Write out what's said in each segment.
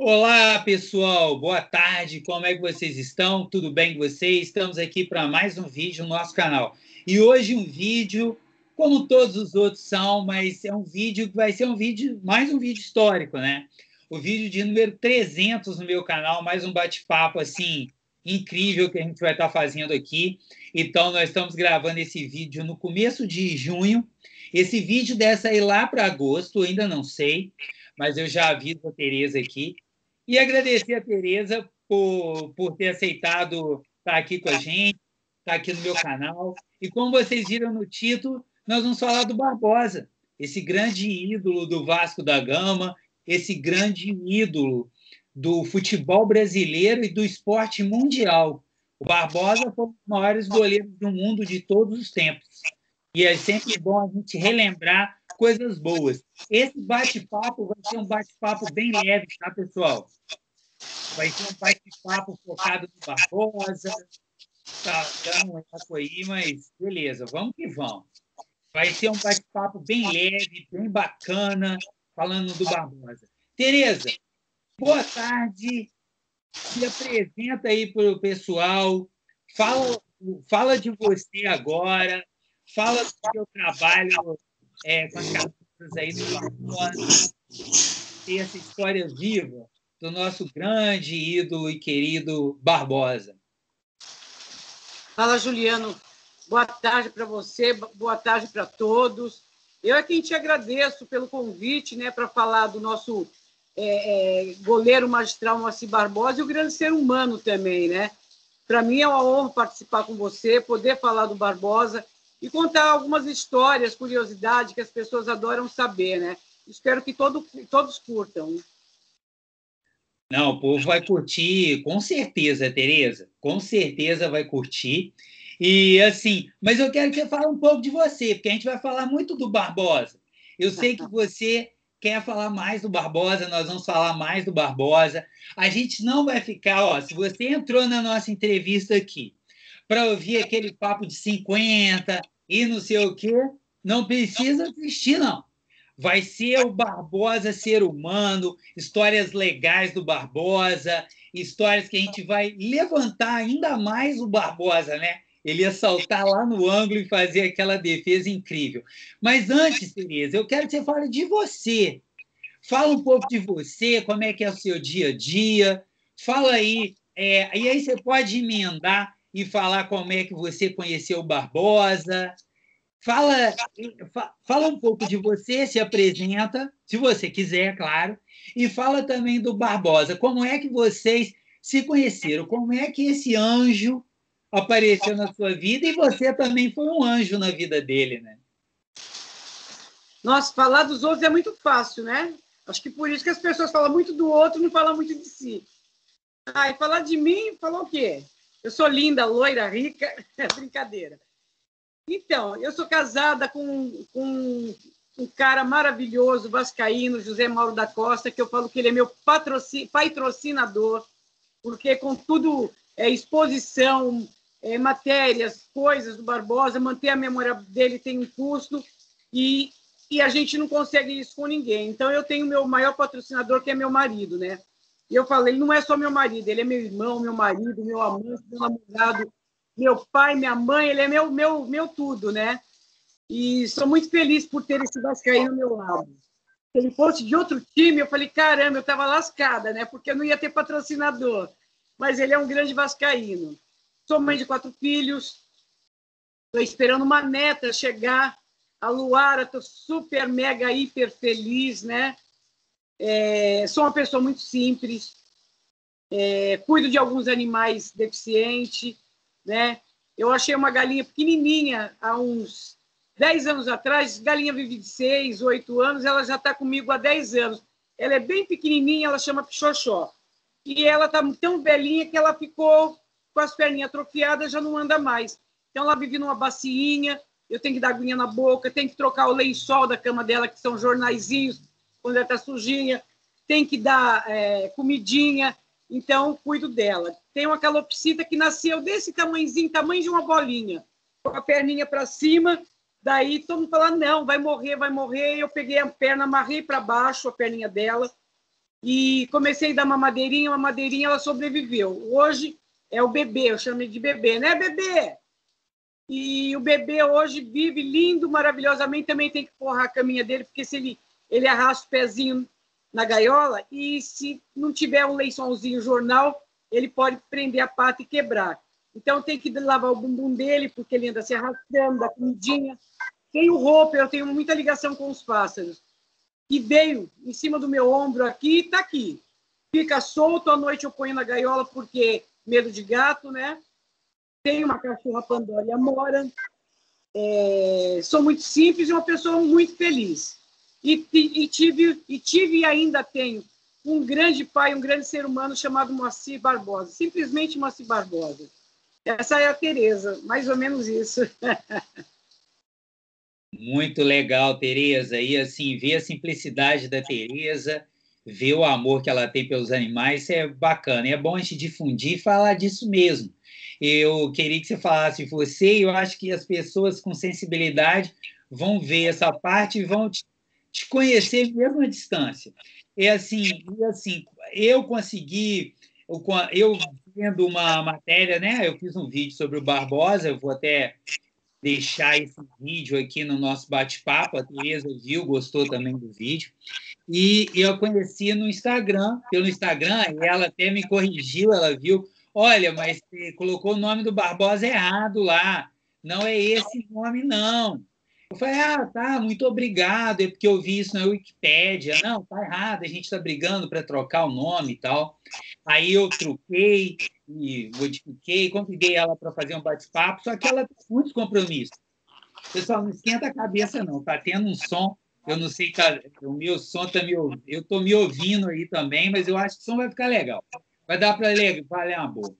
Olá, pessoal. Boa tarde. Como é que vocês estão? Tudo bem com vocês? Estamos aqui para mais um vídeo no nosso canal. E hoje um vídeo, como todos os outros são, mas é um vídeo que vai ser mais um vídeo histórico, né? O vídeo de número 300 no meu canal, mais um bate-papo assim incrível que a gente vai estar fazendo aqui. Então, nós estamos gravando esse vídeo no começo de junho. Esse vídeo deve sair lá para agosto, ainda não sei, mas eu já aviso a Tereza aqui. E agradecer a Tereza por ter aceitado estar aqui com a gente, estar aqui no meu canal. E como vocês viram no título, nós vamos falar do Barbosa, esse grande ídolo do Vasco da Gama, esse grande ídolo do futebol brasileiro e do esporte mundial. O Barbosa foi um dos maiores goleiros do mundo de todos os tempos. E é sempre bom a gente relembrar coisas boas. Esse bate-papo vai ser um bate-papo bem leve, tá, pessoal? Vai ser um bate-papo focado no Barbosa. Tá dando um eco aí, mas beleza, vamos que vamos. Vai ser um bate-papo bem leve, bem bacana, falando do Barbosa. Tereza, boa tarde. Se apresenta aí para o pessoal. Fala de você agora. Fala do seu trabalho com as camisas aí do Barbosa. Ter essa história viva do nosso grande ídolo e querido Barbosa. Fala, Juliano. Boa tarde para você, boa tarde para todos. Eu é quem te agradeço pelo convite, né, para falar do nosso goleiro magistral Moacir Barbosa e o grande ser humano também, né? Para mim é uma honra participar com você, poder falar do Barbosa e contar algumas histórias, curiosidades que as pessoas adoram saber, né? Espero que todos curtam. Não, o povo vai curtir, com certeza, Tereza. Com certeza vai curtir. E assim, mas eu quero que você fale um pouco de você, porque a gente vai falar muito do Barbosa. Eu sei que você quer falar mais do Barbosa, nós vamos falar mais do Barbosa. A gente não vai ficar, ó, se você entrou na nossa entrevista aqui para ouvir aquele papo de 50 e não sei o quê, não precisa assistir, não. Vai ser o Barbosa ser humano, histórias legais do Barbosa, histórias que a gente vai levantar ainda mais o Barbosa, né? Ele ia saltar lá no ângulo e fazer aquela defesa incrível. Mas antes, Tereza, eu quero que você fale de você. Fala um pouco de você, como é que é o seu dia a dia. Fala aí, e aí você pode emendar e falar como é que você conheceu o Barbosa. Fala um pouco de você, se apresenta, se você quiser, claro, e fala também do Barbosa. Como é que vocês se conheceram? Como é que esse anjo apareceu na sua vida e você também foi um anjo na vida dele, né? Nossa, falar dos outros é muito fácil, né? Acho que por isso que as pessoas falam muito do outro e não falam muito de si. Ah, e falar de mim, falou o quê? Eu sou linda, loira, rica. É brincadeira. Então, eu sou casada com um cara maravilhoso, vascaíno, José Mauro da Costa, que eu falo que ele é meu patrocinador, porque com tudo, exposição, matérias, coisas do Barbosa, manter a memória dele tem um custo e a gente não consegue isso com ninguém. Então, eu tenho meu maior patrocinador, que é meu marido, né? E eu falo, ele não é só meu marido, ele é meu irmão, meu marido, meu amante, meu namorado, meu pai, minha mãe, ele é meu tudo, né? E sou muito feliz por ter esse vascaíno ao meu lado. Se ele fosse de outro time, eu falei, caramba, eu estava lascada, né? Porque eu não ia ter patrocinador. Mas ele é um grande vascaíno. Sou mãe de 4 filhos, estou esperando uma neta chegar, a Luara, estou super, mega, hiper feliz, né? Sou uma pessoa muito simples, cuido de alguns animais deficientes, né? Eu achei uma galinha pequenininha há uns 10 anos atrás, galinha vive de 6, 8 anos, ela já está comigo há 10 anos. Ela é bem pequenininha, ela chama Pichoxó. E ela está tão velhinha que ela ficou com as perninhas atrofiadas, já não anda mais. Então, ela vive numa bacinha, eu tenho que dar aguinha na boca, tenho que trocar o lençol da cama dela, que são jornaizinhos, quando ela está sujinha, tem que dar comidinha, então cuido dela. Tem uma calopsita que nasceu desse tamanhozinho, tamanho de uma bolinha, com a perninha para cima, daí todo mundo fala, não, vai morrer, eu peguei a perna, amarrei para baixo a perninha dela, e comecei a dar uma madeirinha, ela sobreviveu. Hoje é o bebê, eu chamo de bebê, né, bebê? E o bebê hoje vive lindo, maravilhosamente, também tem que forrar a caminha dele, porque se ele arrasta o pezinho na gaiola e se não tiver um lençolzinho jornal, ele pode prender a pata e quebrar. Então tem que lavar o bumbum dele, porque ele anda se arrastando, dá comidinha. Tem o roupa, eu tenho muita ligação com os pássaros. E veio em cima do meu ombro aqui, e está aqui. Fica solto, à noite eu ponho na gaiola, porque medo de gato, né? Tenho uma cachorra Pandora Mora. Sou muito simples e uma pessoa muito feliz. E tive e ainda tenho um grande pai, um grande ser humano chamado Moacir Barbosa. Simplesmente Moacir Barbosa. Essa é a Tereza, mais ou menos isso. Muito legal, Tereza. E assim, ver a simplicidade da Tereza, ver o amor que ela tem pelos animais, isso é bacana. E é bom a gente difundir e falar disso mesmo. Eu queria que você falasse você, e eu acho que as pessoas com sensibilidade vão ver essa parte e vão te conhecer mesmo à distância. E assim, eu consegui, eu vendo uma matéria, né? Eu fiz um vídeo sobre o Barbosa, eu vou até deixar esse vídeo aqui no nosso bate-papo. A Tereza viu, gostou também do vídeo. E eu conheci no Instagram, pelo Instagram, e ela até me corrigiu, ela viu, olha, mas você colocou o nome do Barbosa errado lá, não é esse nome, não. Eu falei, tá, muito obrigado, é porque eu vi isso na Wikipédia. Não, tá errado, a gente está brigando para trocar o nome e tal. Aí eu troquei e modifiquei, convidei ela para fazer um bate-papo, só que ela tem muitos compromissos. Pessoal, não esquenta a cabeça, não. Está tendo um som, eu não sei, o meu som está me ouvindo. Eu estou me ouvindo aí também, mas eu acho que o som vai ficar legal. Vai dar para valer uma boa.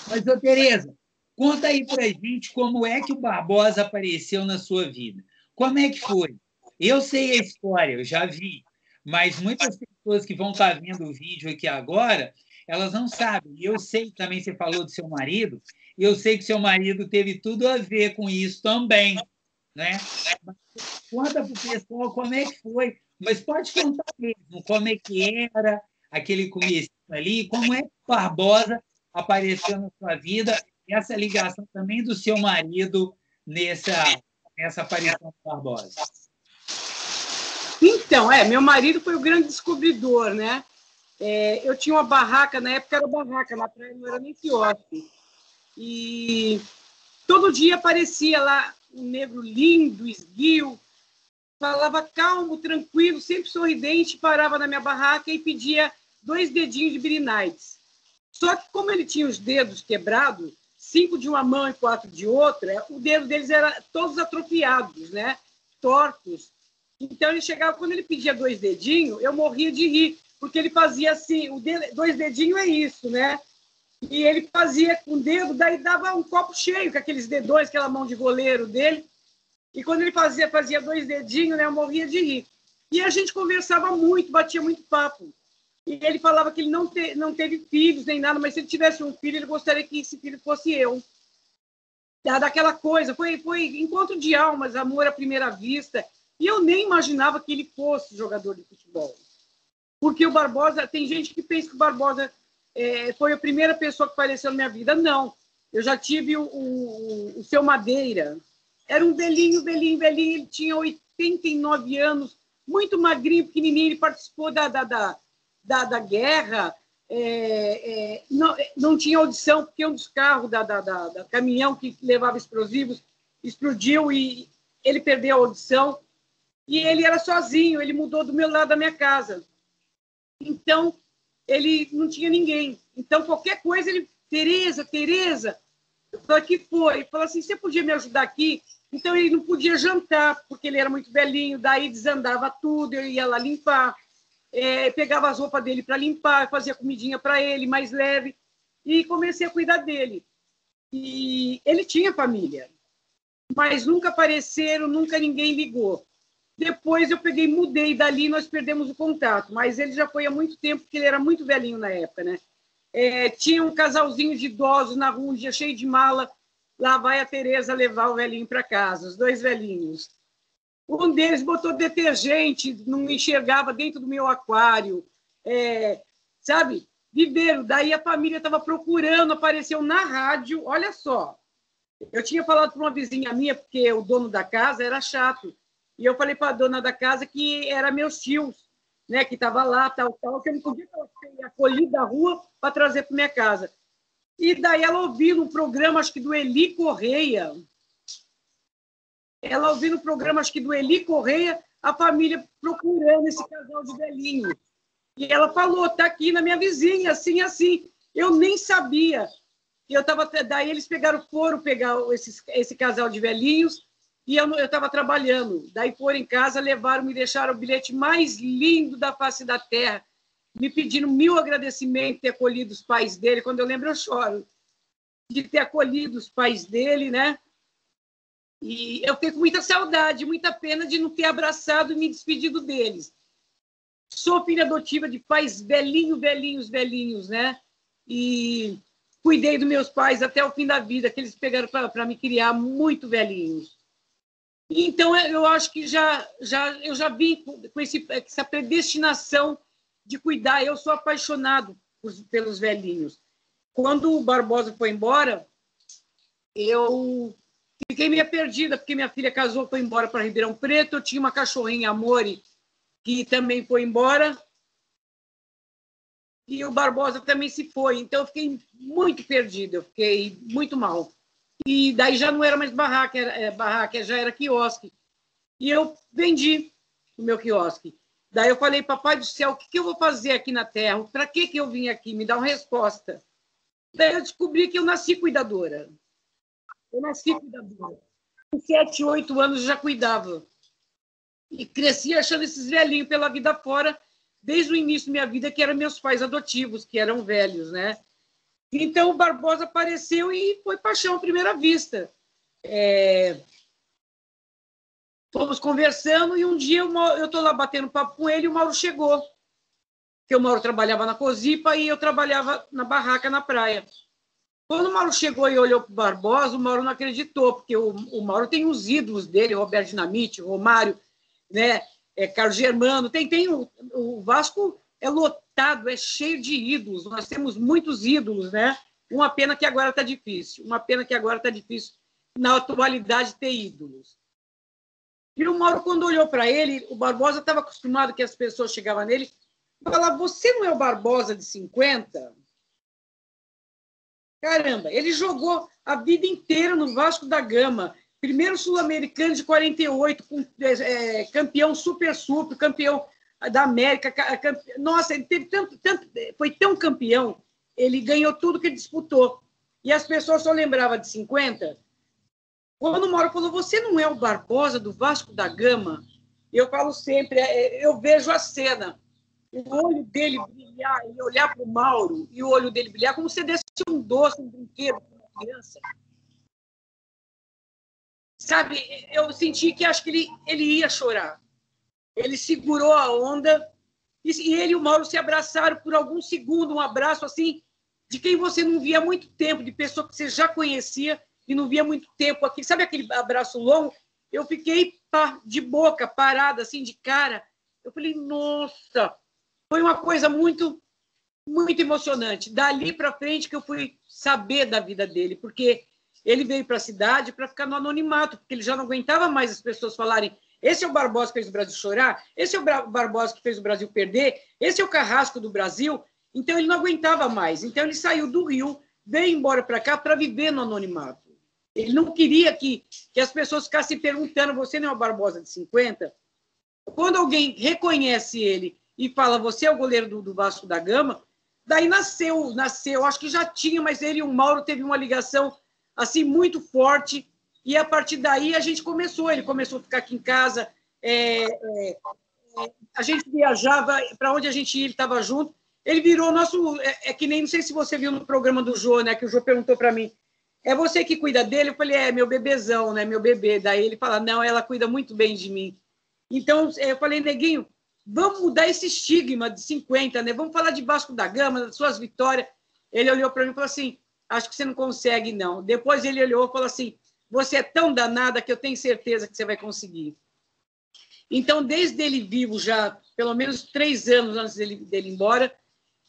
Mas, ô Tereza, conta aí para a gente como é que o Barbosa apareceu na sua vida. Como é que foi? Eu sei a história, eu já vi, mas muitas pessoas que vão estar vendo o vídeo aqui agora, elas não sabem. E eu sei também, você falou do seu marido, e eu sei que seu marido teve tudo a ver com isso também, né? Conta para o pessoal como é que foi, mas pode contar mesmo como é que era aquele começo ali, como é que o Barbosa apareceu na sua vida, e essa ligação também do seu marido nessa aparição do Barbosa. Então, meu marido foi o grande descobridor, né? Eu tinha uma barraca, na época era barraca, na praia não era nem quiosque. E todo dia aparecia lá um negro lindo, esguio, falava calmo, tranquilo, sempre sorridente, parava na minha barraca e pedia 2 dedinhos de birinites. Só que como ele tinha os dedos quebrados, 5 de uma mão e 4 de outra, o dedo deles era todos atrofiados, né? Tortos. Então ele chegava, quando ele pedia 2 dedinhos, eu morria de rir, porque ele fazia assim, 2 dedinhos é isso, né? E ele fazia com o dedo, daí dava um copo cheio com aqueles dedões, aquela mão de goleiro dele. E quando ele fazia 2 dedinhos, né, eu morria de rir. E a gente conversava muito, batia muito papo. E ele falava que ele não teve filhos nem nada, mas se ele tivesse um filho, ele gostaria que esse filho fosse eu. Daquela coisa, foi encontro de almas, amor à primeira vista. E eu nem imaginava que ele fosse jogador de futebol. Porque o Barbosa, tem gente que pensa que o Barbosa foi a primeira pessoa que apareceu na minha vida. Não, eu já tive o Seu Madeira. Era um velhinho, ele tinha 89 anos, muito magrinho, pequenininho, ele participou da guerra, não tinha audição, porque um dos carros da caminhão que levava explosivos explodiu e ele perdeu a audição. E ele era sozinho, ele mudou do meu lado da minha casa. Então, ele não tinha ninguém. Então, qualquer coisa, ele... Tereza, eu falei, que foi? Ele falou assim, você podia me ajudar aqui? Então, ele não podia jantar, porque ele era muito velhinho, daí desandava tudo, eu ia lá limpar, pegava as roupas dele para limpar, fazia comidinha para ele, mais leve, e comecei a cuidar dele. E ele tinha família, mas nunca apareceram, nunca ninguém ligou. Depois eu peguei, mudei, dali nós perdemos o contato, mas ele já foi há muito tempo, porque ele era muito velhinho na época, né? Tinha um casalzinho de idosos na rua, um dia cheio de mala, lá vai a Tereza levar o velhinho para casa, os 2 velhinhos. Um deles botou detergente, não enxergava dentro do meu aquário, sabe? Viveram. Daí a família estava procurando, apareceu na rádio. Olha só, eu tinha falado para uma vizinha minha, porque o dono da casa era chato. E eu falei para a dona da casa que era meus tios, né, que estava lá, tal, que eu não podia acolher da rua para trazer para minha casa. E daí ela ouviu no programa, acho que do Eli Correia. Ela ouviu no programa, acho que do Eli Correia, a família procurando esse casal de velhinhos. E ela falou, está aqui na minha vizinha, assim, assim. Eu nem sabia. Daí eles foram pegar esse casal de velhinhos e eu estava trabalhando. Daí foram em casa, levaram, me deixaram o bilhete mais lindo da face da terra, me pedindo 1000 agradecimentos de ter acolhido os pais dele. Quando eu lembro, eu choro. De ter acolhido os pais dele, né? E eu fiquei com muita saudade, muita pena de não ter abraçado e me despedido deles. Sou filha adotiva de pais velhinhos, né? E cuidei dos meus pais até o fim da vida, que eles pegaram para me criar muito velhinhos. Então, eu acho que eu já vim com essa predestinação de cuidar. Eu sou apaixonado pelos velhinhos. Quando o Barbosa foi embora, eu fiquei meio perdida, porque minha filha casou, foi embora para Ribeirão Preto. Eu tinha uma cachorrinha, Amore, que também foi embora. E o Barbosa também se foi. Então, eu fiquei muito perdida, eu fiquei muito mal. E daí já não era mais barraca, já era quiosque. E eu vendi o meu quiosque. Daí eu falei, papai do céu, o que eu vou fazer aqui na Terra? Para que eu vim aqui? Me dá uma resposta. Daí eu descobri que eu nasci cuidadora. Com 7, 8 anos eu já cuidava. E cresci achando esses velhinhos pela vida fora, desde o início da minha vida, que eram meus pais adotivos, que eram velhos, né? Então, o Barbosa apareceu e foi paixão à primeira vista. Fomos conversando e um dia eu estou lá batendo papo com ele e o Mauro chegou. Porque o Mauro trabalhava na Cosipa e eu trabalhava na barraca na praia. Quando o Mauro chegou e olhou para o Barbosa, o Mauro não acreditou, porque o Mauro tem os ídolos dele, Roberto Dinamite, Romário, né? Carlos Germano. O Vasco é lotado, é cheio de ídolos. Nós temos muitos ídolos, né? Uma pena que agora está difícil. Na atualidade, ter ídolos. E o Mauro, quando olhou para ele, o Barbosa estava acostumado que as pessoas chegavam nele e falavam, você não é o Barbosa de 50? Caramba, ele jogou a vida inteira no Vasco da Gama. Primeiro sul-americano de 48, campeão super, campeão da América. Nossa, ele teve foi tão campeão, ele ganhou tudo que ele disputou. E as pessoas só lembravam de 50. Quando o Mauro falou, você não é o Barbosa do Vasco da Gama? Eu falo sempre, eu vejo a cena. O olho dele brilhar, e olhar para o Mauro, e o olho dele brilhar, como se desse um doce, um brinquedo para uma criança. Sabe, eu senti que acho que ele ia chorar. Ele segurou a onda e ele e o Mauro se abraçaram por alguns segundos, um abraço assim, de quem você não via há muito tempo, de pessoa que você já conhecia e não via há muito tempo. Sabe aquele abraço longo? Eu fiquei de boca, parada, assim, de cara. Eu falei, nossa, foi uma coisa muito, muito emocionante. Dali para frente que eu fui saber da vida dele, porque ele veio para a cidade para ficar no anonimato, porque ele já não aguentava mais as pessoas falarem esse é o Barbosa que fez o Brasil chorar, esse é o Barbosa que fez o Brasil perder, esse é o Carrasco do Brasil. Então, ele não aguentava mais. Então, ele saiu do Rio, veio embora para cá para viver no anonimato. Ele não queria que as pessoas ficassem perguntando, você não é o Barbosa de 50? Quando alguém reconhece ele e fala, você é o goleiro do Vasco da Gama, daí nasceu, acho que já tinha, mas ele e o Mauro teve uma ligação assim muito forte, e a partir daí a gente ele começou a ficar aqui em casa, a gente viajava, para onde a gente ia, ele estava junto, ele virou nosso, que nem, não sei se você viu no programa do Jô, né, que o Jô perguntou para mim, é você que cuida dele? Eu falei, meu bebezão, né, meu bebê. Daí ele fala, não, ela cuida muito bem de mim. Então, eu falei, neguinho, vamos mudar esse estigma de 50, né? Vamos falar de Vasco da Gama, das suas vitórias. Ele olhou para mim e falou assim, acho que você não consegue, não. Depois ele olhou e falou assim, você é tão danada que eu tenho certeza que você vai conseguir. Então, desde ele vivo, já pelo menos 3 anos antes dele ir embora,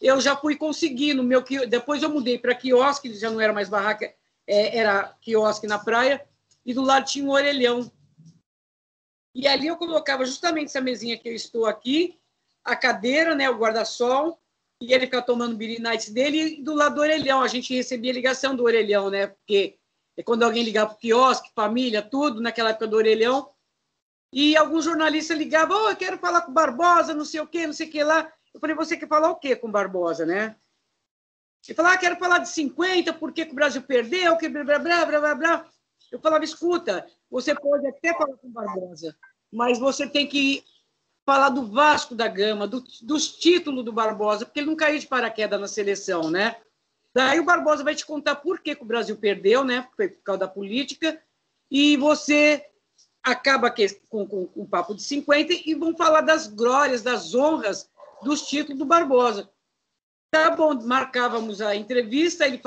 eu já fui conseguindo. Depois eu mudei para quiosque, já não era mais barraca, era quiosque na praia, e do lado tinha um orelhão. E ali eu colocava justamente essa mesinha que eu estou aqui, a cadeira, né, o guarda-sol, e ele ficava tomando Beer Nights dele, e do lado do orelhão, a gente recebia ligação do orelhão, né, porque quando alguém ligava para o quiosque, família, tudo, naquela época do orelhão, e alguns jornalistas ligavam, eu quero falar com o Barbosa, não sei o quê, não sei o que lá. Eu falei, você quer falar o quê com o Barbosa, né? Ele falou, quero falar de 50, por que o Brasil perdeu, que blá, blá, blá, blá, blá, blá. Eu falava, escuta, você pode até falar com o Barbosa, mas você tem que falar do Vasco da Gama, dos títulos do Barbosa, porque ele não caiu de paraquedas na seleção, né? Daí o Barbosa vai te contar por que o Brasil perdeu, né? Foi por causa da política, e você acaba com um papo de 50 e vão falar das glórias, das honras, dos títulos do Barbosa. Tá bom, marcávamos a entrevista, ele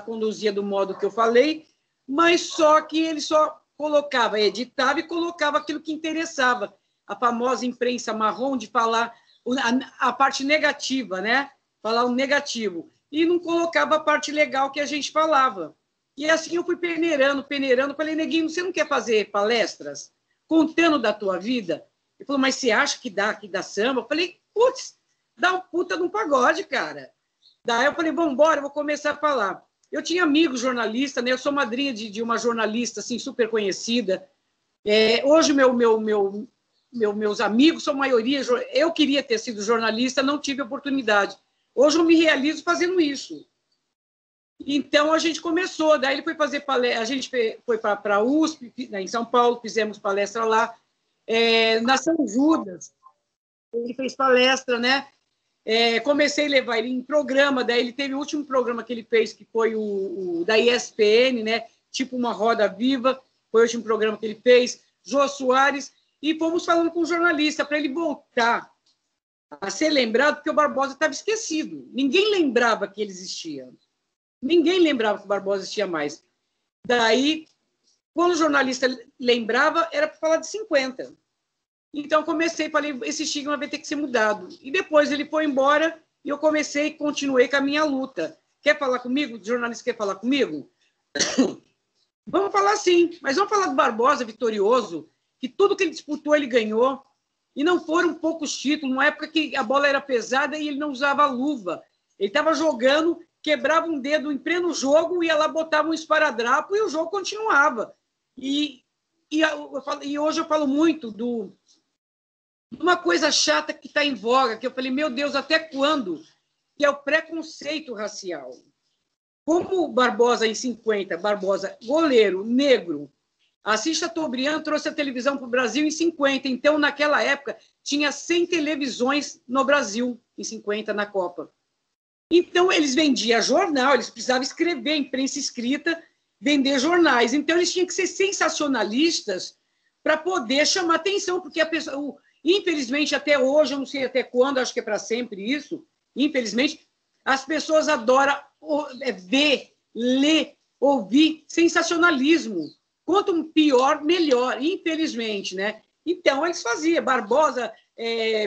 conduzia do modo que eu falei, mas só que ele só colocava, editava e colocava aquilo que interessava. A famosa imprensa marrom de falar a parte negativa, né? Falar o negativo. E não colocava a parte legal que a gente falava. E assim eu fui peneirando. Falei, neguinho, você não quer fazer palestras contando da tua vida? Ele falou, mas você acha que dá samba? Eu falei, putz, dá um puta de um pagode, cara. Daí eu falei, vamos embora, eu vou começar a falar. Eu tinha amigos jornalistas, né? Eu sou madrinha de uma jornalista assim, super conhecida. Hoje, meus amigos são maioria... Eu queria ter sido jornalista, não tive oportunidade. Hoje eu me realizo fazendo isso. Então, a gente começou. Daí ele foi fazer palestra. A gente foi para a USP, em São Paulo, fizemos palestra lá. Na São Judas, ele fez palestra, né? Comecei a levar ele em programa. Daí ele teve o último programa que ele fez, que foi o da ESPN, né? Tipo uma roda viva. Foi o último programa que ele fez. Jô Soares. E fomos falando com o jornalista para ele voltar a ser lembrado, porque o Barbosa estava esquecido. Ninguém lembrava que ele existia. Ninguém lembrava que o Barbosa existia mais. Daí, quando o jornalista lembrava, era para falar de 50. Então, comecei, falei, esse estigma vai ter que ser mudado. E depois ele foi embora e eu continuei com a minha luta. Quer falar comigo? O jornalista quer falar comigo? Vamos falar sim, mas vamos falar do Barbosa vitorioso, que tudo que ele disputou, ele ganhou. E não foram poucos títulos, numa época que a bola era pesada e ele não usava luva. Ele estava jogando, quebrava um dedo em pleno jogo, ia lá, botava um esparadrapo e o jogo continuava. E hoje eu falo muito de uma coisa chata que está em voga, que eu falei, meu Deus, até quando? Que é o preconceito racial. Como o Barbosa, em 50, Barbosa, goleiro, negro, Assis Chateaubriand trouxe a televisão para o Brasil em 50, então, naquela época, tinha 100 televisões no Brasil, em 50, na Copa. Então, eles vendiam jornal, eles precisavam escrever, imprensa escrita, vender jornais. Então, eles tinham que ser sensacionalistas para poder chamar atenção, porque a pessoa, infelizmente, até hoje, eu não sei até quando, acho que é para sempre isso, infelizmente, as pessoas adoram ver, ler, ouvir sensacionalismo. Quanto pior, melhor, infelizmente, né? Então, eles faziam. Barbosa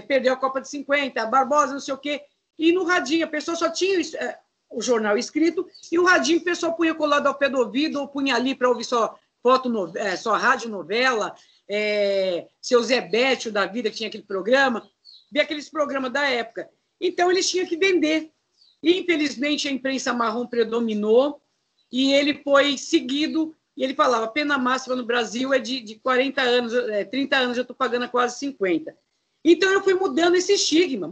perdeu a Copa de 50, Barbosa não sei o quê. E no radinho, a pessoa só tinha o jornal escrito e o radinho a pessoa punha colado ao pé do ouvido ou punha ali para ouvir só só rádio novela, seu Zé Bétio da vida, que tinha aquele programa, ver aqueles programas da época. Então, eles tinham que vender. Infelizmente, a imprensa marrom predominou e ele foi seguido. E ele falava, a pena máxima no Brasil é de 40 anos, 30 anos, já estou pagando a quase 50. Então, eu fui mudando esse estigma.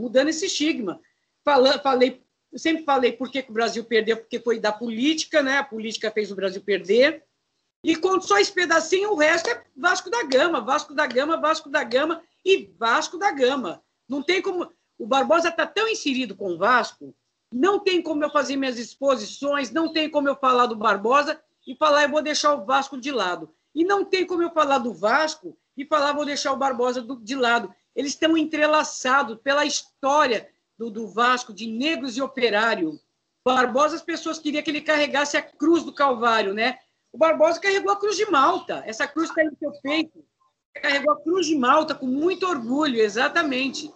Eu sempre falei por que o Brasil perdeu, porque foi da política, né? A política fez o Brasil perder. E quando só esse pedacinho, o resto é Vasco da Gama, Vasco da Gama, Vasco da Gama e Vasco da Gama. Não tem como... O Barbosa está tão inserido com o Vasco, não tem como eu fazer minhas exposições, não tem como eu falar do Barbosa e falar, eu vou deixar o Vasco de lado. E não tem como eu falar do Vasco e falar, vou deixar o Barbosa de lado. Eles estão entrelaçados pela história do Vasco, de negros e operário. Barbosa, as pessoas queriam que ele carregasse a cruz do Calvário, né? O Barbosa carregou a cruz de Malta. Essa cruz está aí no seu peito. carregou a Cruz de Malta com muito orgulho, exatamente.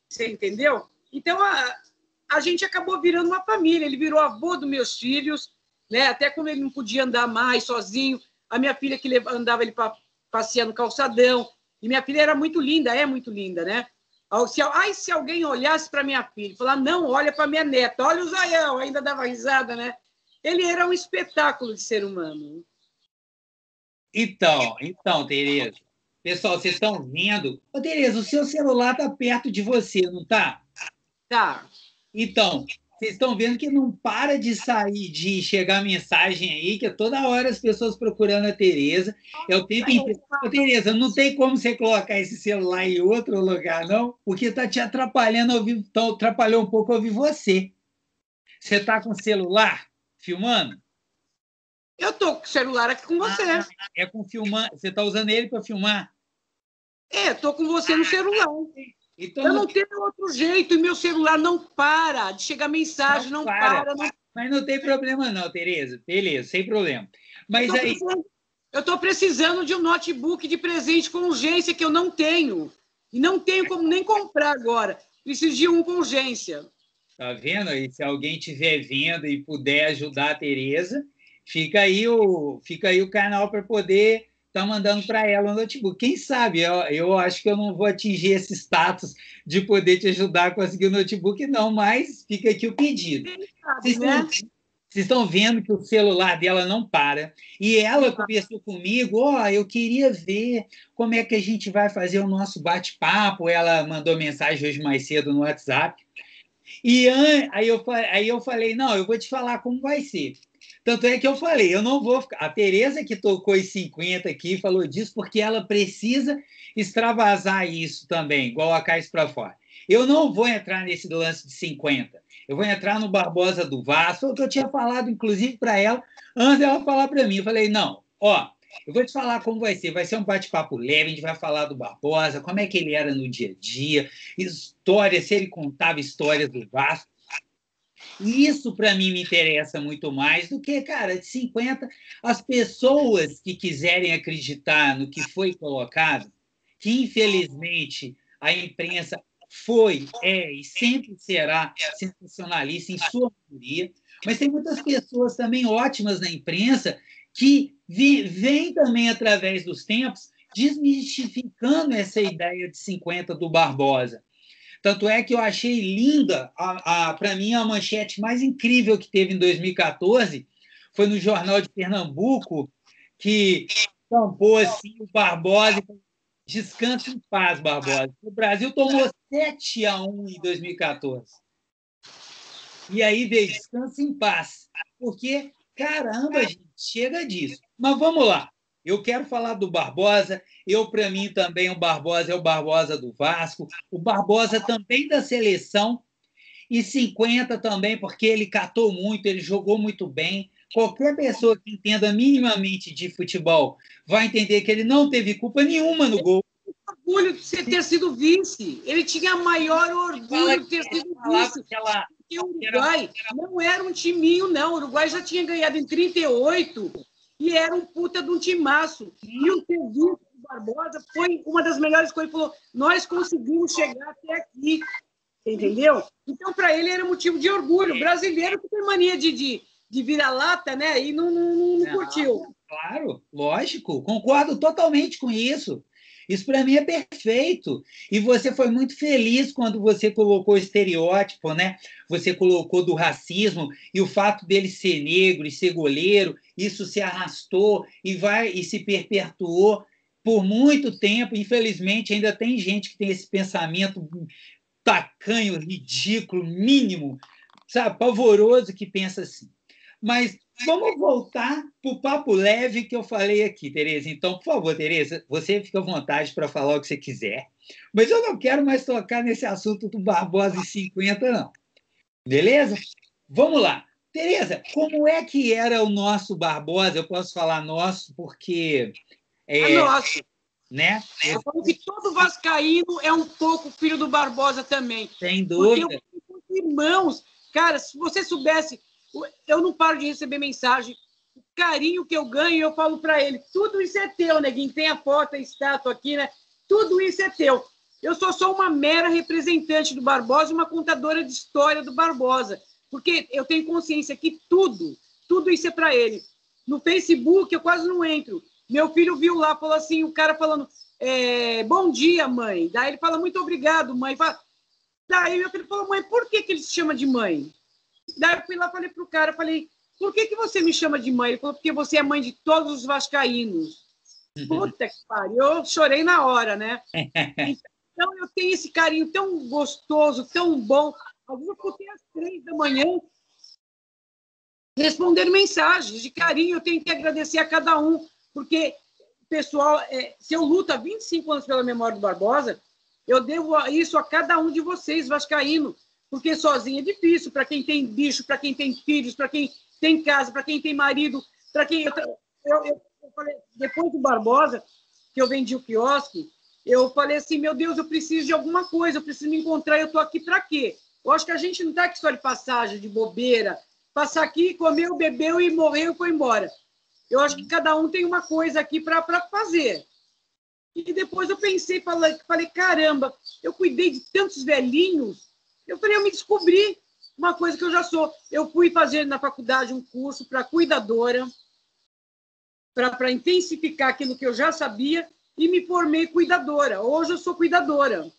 Você entendeu? Então, a gente acabou virando uma família. Ele virou avô dos meus filhos, né? Até quando ele não podia andar mais sozinho. A minha filha que andava ele para passear no calçadão. E minha filha era muito linda, é muito linda, né? Se alguém olhasse para minha filha e falar, não, olha para minha neta, olha o zoião, ainda dava risada, né? Ele era um espetáculo de ser humano. Então, Tereza. Pessoal, vocês estão vendo? Ô, Tereza, o seu celular está perto de você, não está? Tá. Então, vocês estão vendo que não para de chegar mensagem aí, que é toda hora as pessoas procurando a Tereza. É o tempo inteiro. Ô, Tereza, não tem como você colocar esse celular em outro lugar, não? Porque está te atrapalhando a ouvir, atrapalhou um pouco a ouvir você. Você está com o celular filmando? Eu tô com o celular aqui com você. É com filmar. Você está usando ele para filmar? Tô com você no celular. Então, eu não tenho outro jeito, e meu celular não para de chegar mensagem, não para. Mas não tem problema não, Tereza. Beleza, sem problema. Mas aí... Eu estou precisando de um notebook de presente com urgência que eu não tenho. E não tenho como nem comprar agora. Preciso de um com urgência. Tá vendo? E se alguém estiver vendo e puder ajudar a Tereza, fica aí o canal para poder estar mandando para ela o notebook. Quem sabe? Eu acho que eu não vou atingir esse status de poder te ajudar a conseguir o notebook, não, mas fica aqui o pedido. Vocês estão vendo que o celular dela não para. E ela conversou comigo, eu queria ver como é que a gente vai fazer o nosso bate-papo. Ela mandou mensagem hoje mais cedo no WhatsApp. E aí eu falei, não, eu vou te falar como vai ser. Tanto é que eu falei, eu não vou ficar... A Tereza que tocou os 50 aqui falou disso porque ela precisa extravasar isso também, igual a Cais para Fora. Eu não vou entrar nesse lance de 50. Eu vou entrar no Barbosa do Vasco, foi o que eu tinha falado, inclusive, para ela, antes dela falar para mim. Eu falei, não, eu vou te falar como vai ser um bate-papo leve, a gente vai falar do Barbosa, como é que ele era no dia a dia, histórias, se ele contava histórias do Vasco. E isso, para mim, me interessa muito mais do que, cara, de 50, as pessoas que quiserem acreditar no que foi colocado, que, infelizmente, a imprensa foi, e sempre será sensacionalista, em sua maioria, mas tem muitas pessoas também ótimas na imprensa que vêm também, através dos tempos, desmistificando essa ideia de 50 do Barbosa. Tanto é que eu achei linda, para mim, a manchete mais incrível que teve em 2014 foi no Jornal de Pernambuco, que tampou assim, o Barbosa, descansa em paz, Barbosa. O Brasil tomou 7-1 em 2014. E aí veio descansa em paz. Porque, caramba, gente, chega disso. Mas vamos lá. Eu quero falar do Barbosa. Para mim, também o Barbosa é o Barbosa do Vasco. O Barbosa também da seleção. E 50 também, porque ele catou muito, ele jogou muito bem. Qualquer pessoa que entenda minimamente de futebol vai entender que ele não teve culpa nenhuma no gol. Orgulho de ter sido vice. Ele tinha maior orgulho de ter sido vice. Porque o Uruguai não era um timinho, não. O Uruguai já tinha ganhado em 38 e era um puta de um timaço. E o ter visto o Barbosa foi uma das melhores coisas. Ele falou, nós conseguimos chegar até aqui. Entendeu? Então, para ele, era motivo de orgulho. O brasileiro que tem mania de vira-lata, né? E não curtiu. Claro, lógico. Concordo totalmente com isso. Isso, para mim, é perfeito. E você foi muito feliz quando você colocou o estereótipo, né? Você colocou do racismo e o fato dele ser negro e ser goleiro, isso se arrastou e se perpetuou por muito tempo. Infelizmente, ainda tem gente que tem esse pensamento tacanho, ridículo, mínimo, sabe, pavoroso, que pensa assim. Mas vamos voltar para o papo leve que eu falei aqui, Tereza. Então, por favor, Tereza, você fica à vontade para falar o que você quiser. Mas eu não quero mais tocar nesse assunto do Barbosa e 50, não. Beleza? Vamos lá. Tereza, como é que era o nosso Barbosa? Eu posso falar nosso porque... nosso. Né? Eu falo que todo vascaíno é um pouco filho do Barbosa também. Sem dúvida. Porque irmãos, cara, se você soubesse, eu não paro de receber mensagem. carinho que eu ganho, eu falo para ele, tudo isso é teu, neguinho, tem a foto, a estátua aqui, né? Tudo isso é teu. Eu só sou uma mera representante do Barbosa, uma contadora de história do Barbosa, porque eu tenho consciência que tudo isso é para ele. No Facebook, eu quase não entro. Meu filho viu lá, falou assim, o cara falando, bom dia, mãe. Daí ele fala, muito obrigado, mãe. Daí meu filho falou, mãe, por que ele se chama de mãe? Daí eu fui lá, falei pro cara, falei, por que você me chama de mãe? Ele falou, porque você é mãe de todos os vascaínos. Puta que pariu, eu chorei na hora, né? Então eu tenho esse carinho tão gostoso, tão bom. Às vezes eu fiquei às 3 da manhã respondendo mensagens de carinho. Eu tenho que agradecer a cada um, porque, pessoal, se eu luto há 25 anos pela memória do Barbosa, eu devo isso a cada um de vocês, vascaíno, porque sozinho é difícil, para quem tem bicho, para quem tem filhos, para quem tem casa, para quem tem marido, para quem... Eu falei, depois do Barbosa, que eu vendi o quiosque, eu falei assim, meu Deus, eu preciso de alguma coisa, eu preciso me encontrar, eu estou aqui para quê? Eu acho que a gente não está aqui só de passagem, de bobeira, passar aqui, comeu, bebeu e morreu e foi embora. Eu acho que cada um tem uma coisa aqui para fazer. E depois eu pensei, falei, caramba, eu cuidei de tantos velhinhos, eu falei, eu me descobri uma coisa que eu já sou. Eu fui fazer na faculdade um curso para cuidadora, para intensificar aquilo que eu já sabia, e me formei cuidadora. Hoje eu sou cuidadora.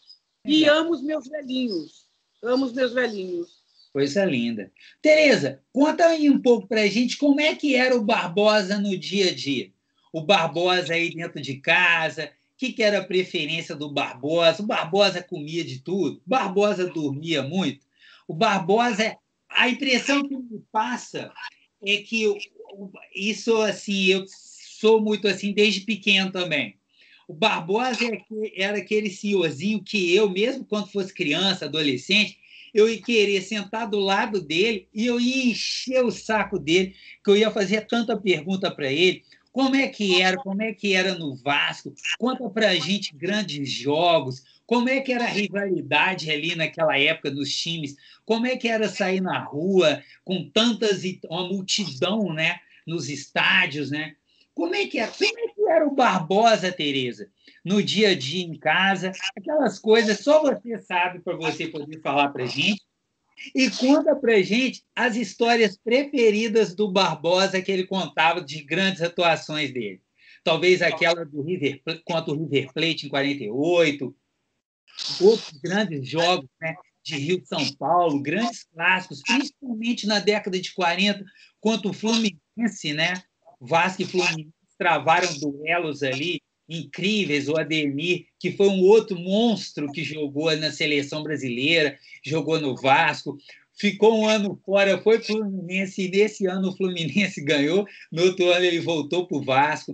E amo os meus velhinhos. Amo os meus velhinhos. Coisa linda. Tereza, conta aí um pouco para a gente como é que era o Barbosa no dia a dia. O Barbosa aí dentro de casa, o que era a preferência do Barbosa? O Barbosa comia de tudo? O Barbosa dormia muito? O Barbosa, a impressão que me passa é que isso, assim, eu sou muito assim desde pequeno também. O Barbosa era aquele senhorzinho que eu, mesmo quando fosse criança, adolescente, eu ia querer sentar do lado dele e eu ia encher o saco dele, que eu ia fazer tanta pergunta para ele. Como é que era no Vasco? Conta para a gente grandes jogos, como é que era a rivalidade ali naquela época dos times, como é que era sair na rua com uma multidão, né, nos estádios, né? Como é que era o Barbosa, Tereza? No dia a dia em casa, aquelas coisas só você sabe para você poder falar para a gente. E conta para a gente as histórias preferidas do Barbosa que ele contava de grandes atuações dele. Talvez aquela do contra o River Plate em 48, outros grandes jogos, né, de Rio-São Paulo, grandes clássicos, principalmente na década de 40, contra o Fluminense, né? Vasco e Fluminense travaram duelos ali incríveis, o Ademir, que foi um outro monstro que jogou na seleção brasileira, jogou no Vasco, ficou um ano fora, foi para o Fluminense, e nesse ano o Fluminense ganhou, no outro ano ele voltou para o Vasco.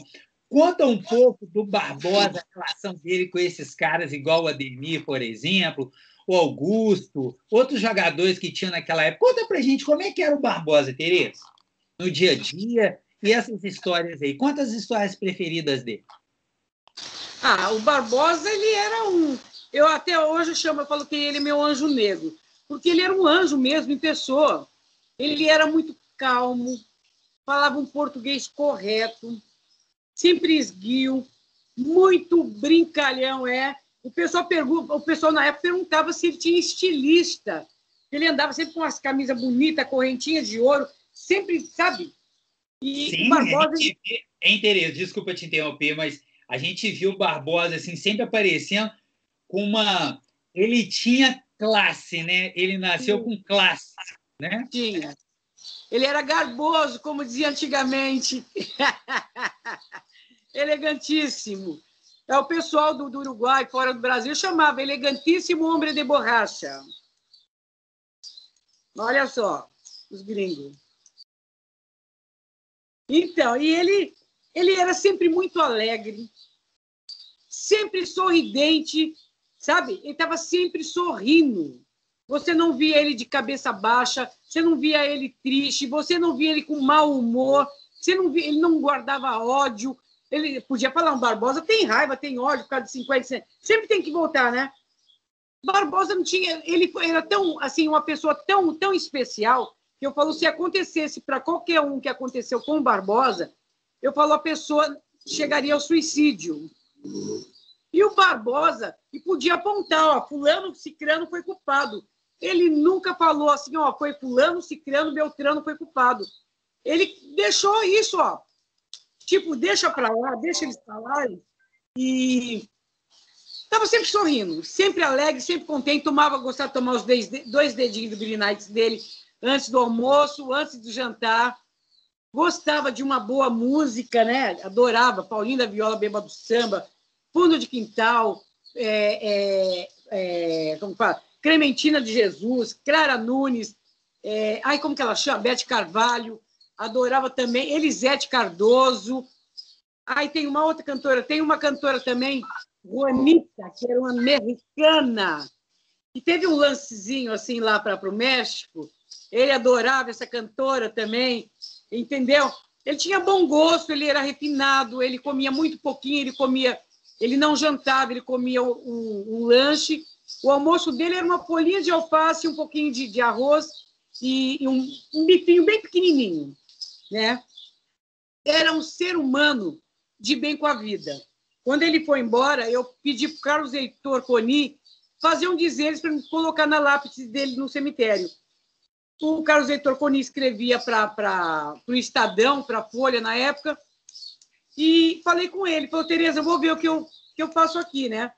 Conta um pouco do Barbosa, a relação dele com esses caras, igual o Ademir, por exemplo, o Augusto, outros jogadores que tinham naquela época. Conta pra gente como é que era o Barbosa, Tereza, no dia a dia, e essas histórias aí. Conta as histórias preferidas dele. O Barbosa, ele era eu até hoje eu falo que ele é meu anjo negro, porque ele era um anjo mesmo em pessoa. Ele era muito calmo, falava um português correto, sempre esguio, muito brincalhão, O pessoal na época perguntava se ele tinha estilista. Ele andava sempre com as camisas bonitas, correntinhas de ouro, sempre, sabe? E sim, o Barbosa... Tereza, desculpa te interromper, mas a gente viu o Barbosa assim, sempre aparecendo com uma... Ele tinha classe, né? Ele nasceu com classe, né? Tinha. Ele era garboso, como dizia antigamente. Elegantíssimo. O pessoal do Uruguai, fora do Brasil, chamava elegantíssimo homem de borracha. Olha só, os gringos. Então, e ele era sempre muito alegre, sempre sorridente, sabe? Ele estava sempre sorrindo. Você não via ele de cabeça baixa, você não via ele triste, você não via ele com mau humor, ele não guardava ódio. Ele podia falar, Barbosa tem raiva, tem ódio por causa de 50 sempre tem que voltar, né? Barbosa não tinha, ele era tão, assim, uma pessoa tão especial que eu falo, se acontecesse para qualquer um que aconteceu com o Barbosa, eu falo, a pessoa chegaria ao suicídio. E o Barbosa, e podia apontar, ó, fulano, cicrano foi culpado. Ele nunca falou assim, ó, foi fulano, cicrano, beltrano foi culpado. Ele deixou isso, ó, tipo, deixa para lá, deixa eles falarem. E estava sempre sorrindo, sempre alegre, sempre contente, gostava de tomar os 2 dedinhos do Green Nights dele antes do almoço, antes do jantar. Gostava de uma boa música, né? Adorava Paulinho da Viola, Beba do Samba, Fundo de Quintal, como fala? Clementina de Jesus, Clara Nunes, como que ela chama? Bete Carvalho, adorava também Elisete Cardoso. Aí tem uma outra cantora, tem uma cantora também, Juanita, que era uma americana, e teve um lancezinho assim lá para o México. Ele adorava essa cantora também, entendeu? Ele tinha bom gosto, ele era refinado, ele comia muito pouquinho, ele não jantava, ele comia um lanche. O almoço dele era uma folhinha de alface, um pouquinho de arroz e um bifinho bem pequenininho, né? Era um ser humano de bem com a vida. Quando ele foi embora, eu pedi para o Carlos Heitor Coni fazer um dizeres para me colocar na lápide dele no cemitério. O Carlos Heitor Coni escrevia para o Estadão, para a Folha na época, e falei com ele, falou, Tereza, eu vou ver o que eu faço aqui, né?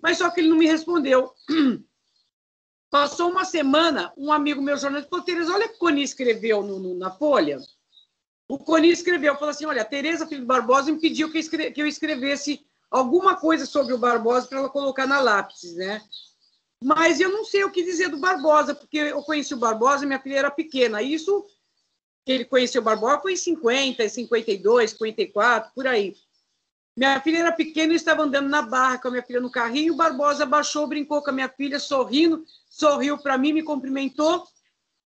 Mas só que ele não me respondeu. Passou uma semana, um amigo meu jornalista falou, Tereza, olha o que o Coni escreveu na Folha. O Coni escreveu, falou assim, olha, a Tereza Filho Barbosa me pediu que eu escrevesse alguma coisa sobre o Barbosa para ela colocar na lápide, né? Mas eu não sei o que dizer do Barbosa, porque eu conheci o Barbosa, minha filha era pequena. Isso, que ele conheceu o Barbosa, foi em 50, 52, 54, por aí. Minha filha era pequena e estava andando na barra com a minha filha no carrinho, o Barbosa abaixou, brincou com a minha filha, sorrindo, sorriu para mim, me cumprimentou.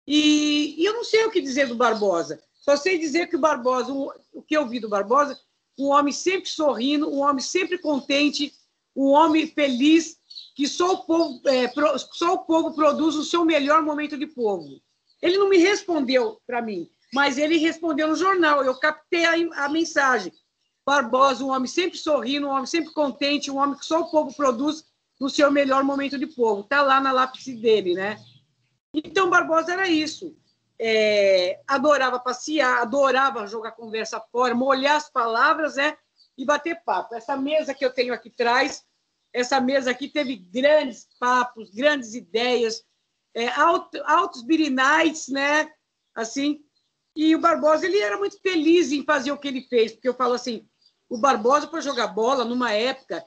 E eu não sei o que dizer do Barbosa. Só sei dizer que o Barbosa, o que eu vi do Barbosa, um homem sempre sorrindo, um homem sempre contente, um homem feliz, que só o povo produz o seu melhor momento de povo. Ele não me respondeu para mim, mas ele respondeu no jornal, eu captei a mensagem. Barbosa, um homem sempre sorrindo, um homem sempre contente, um homem que só o povo produz no seu melhor momento de povo. Está lá na lápide dele, né? Então, Barbosa era isso. Adorava passear, adorava jogar conversa fora, molhar as palavras, né? E bater papo. Essa mesa que eu tenho aqui atrás, essa mesa aqui teve grandes papos, grandes ideias, altos Beer Nights, né? Assim. E o Barbosa, ele era muito feliz em fazer o que ele fez, porque eu falo assim, o Barbosa foi jogar bola numa época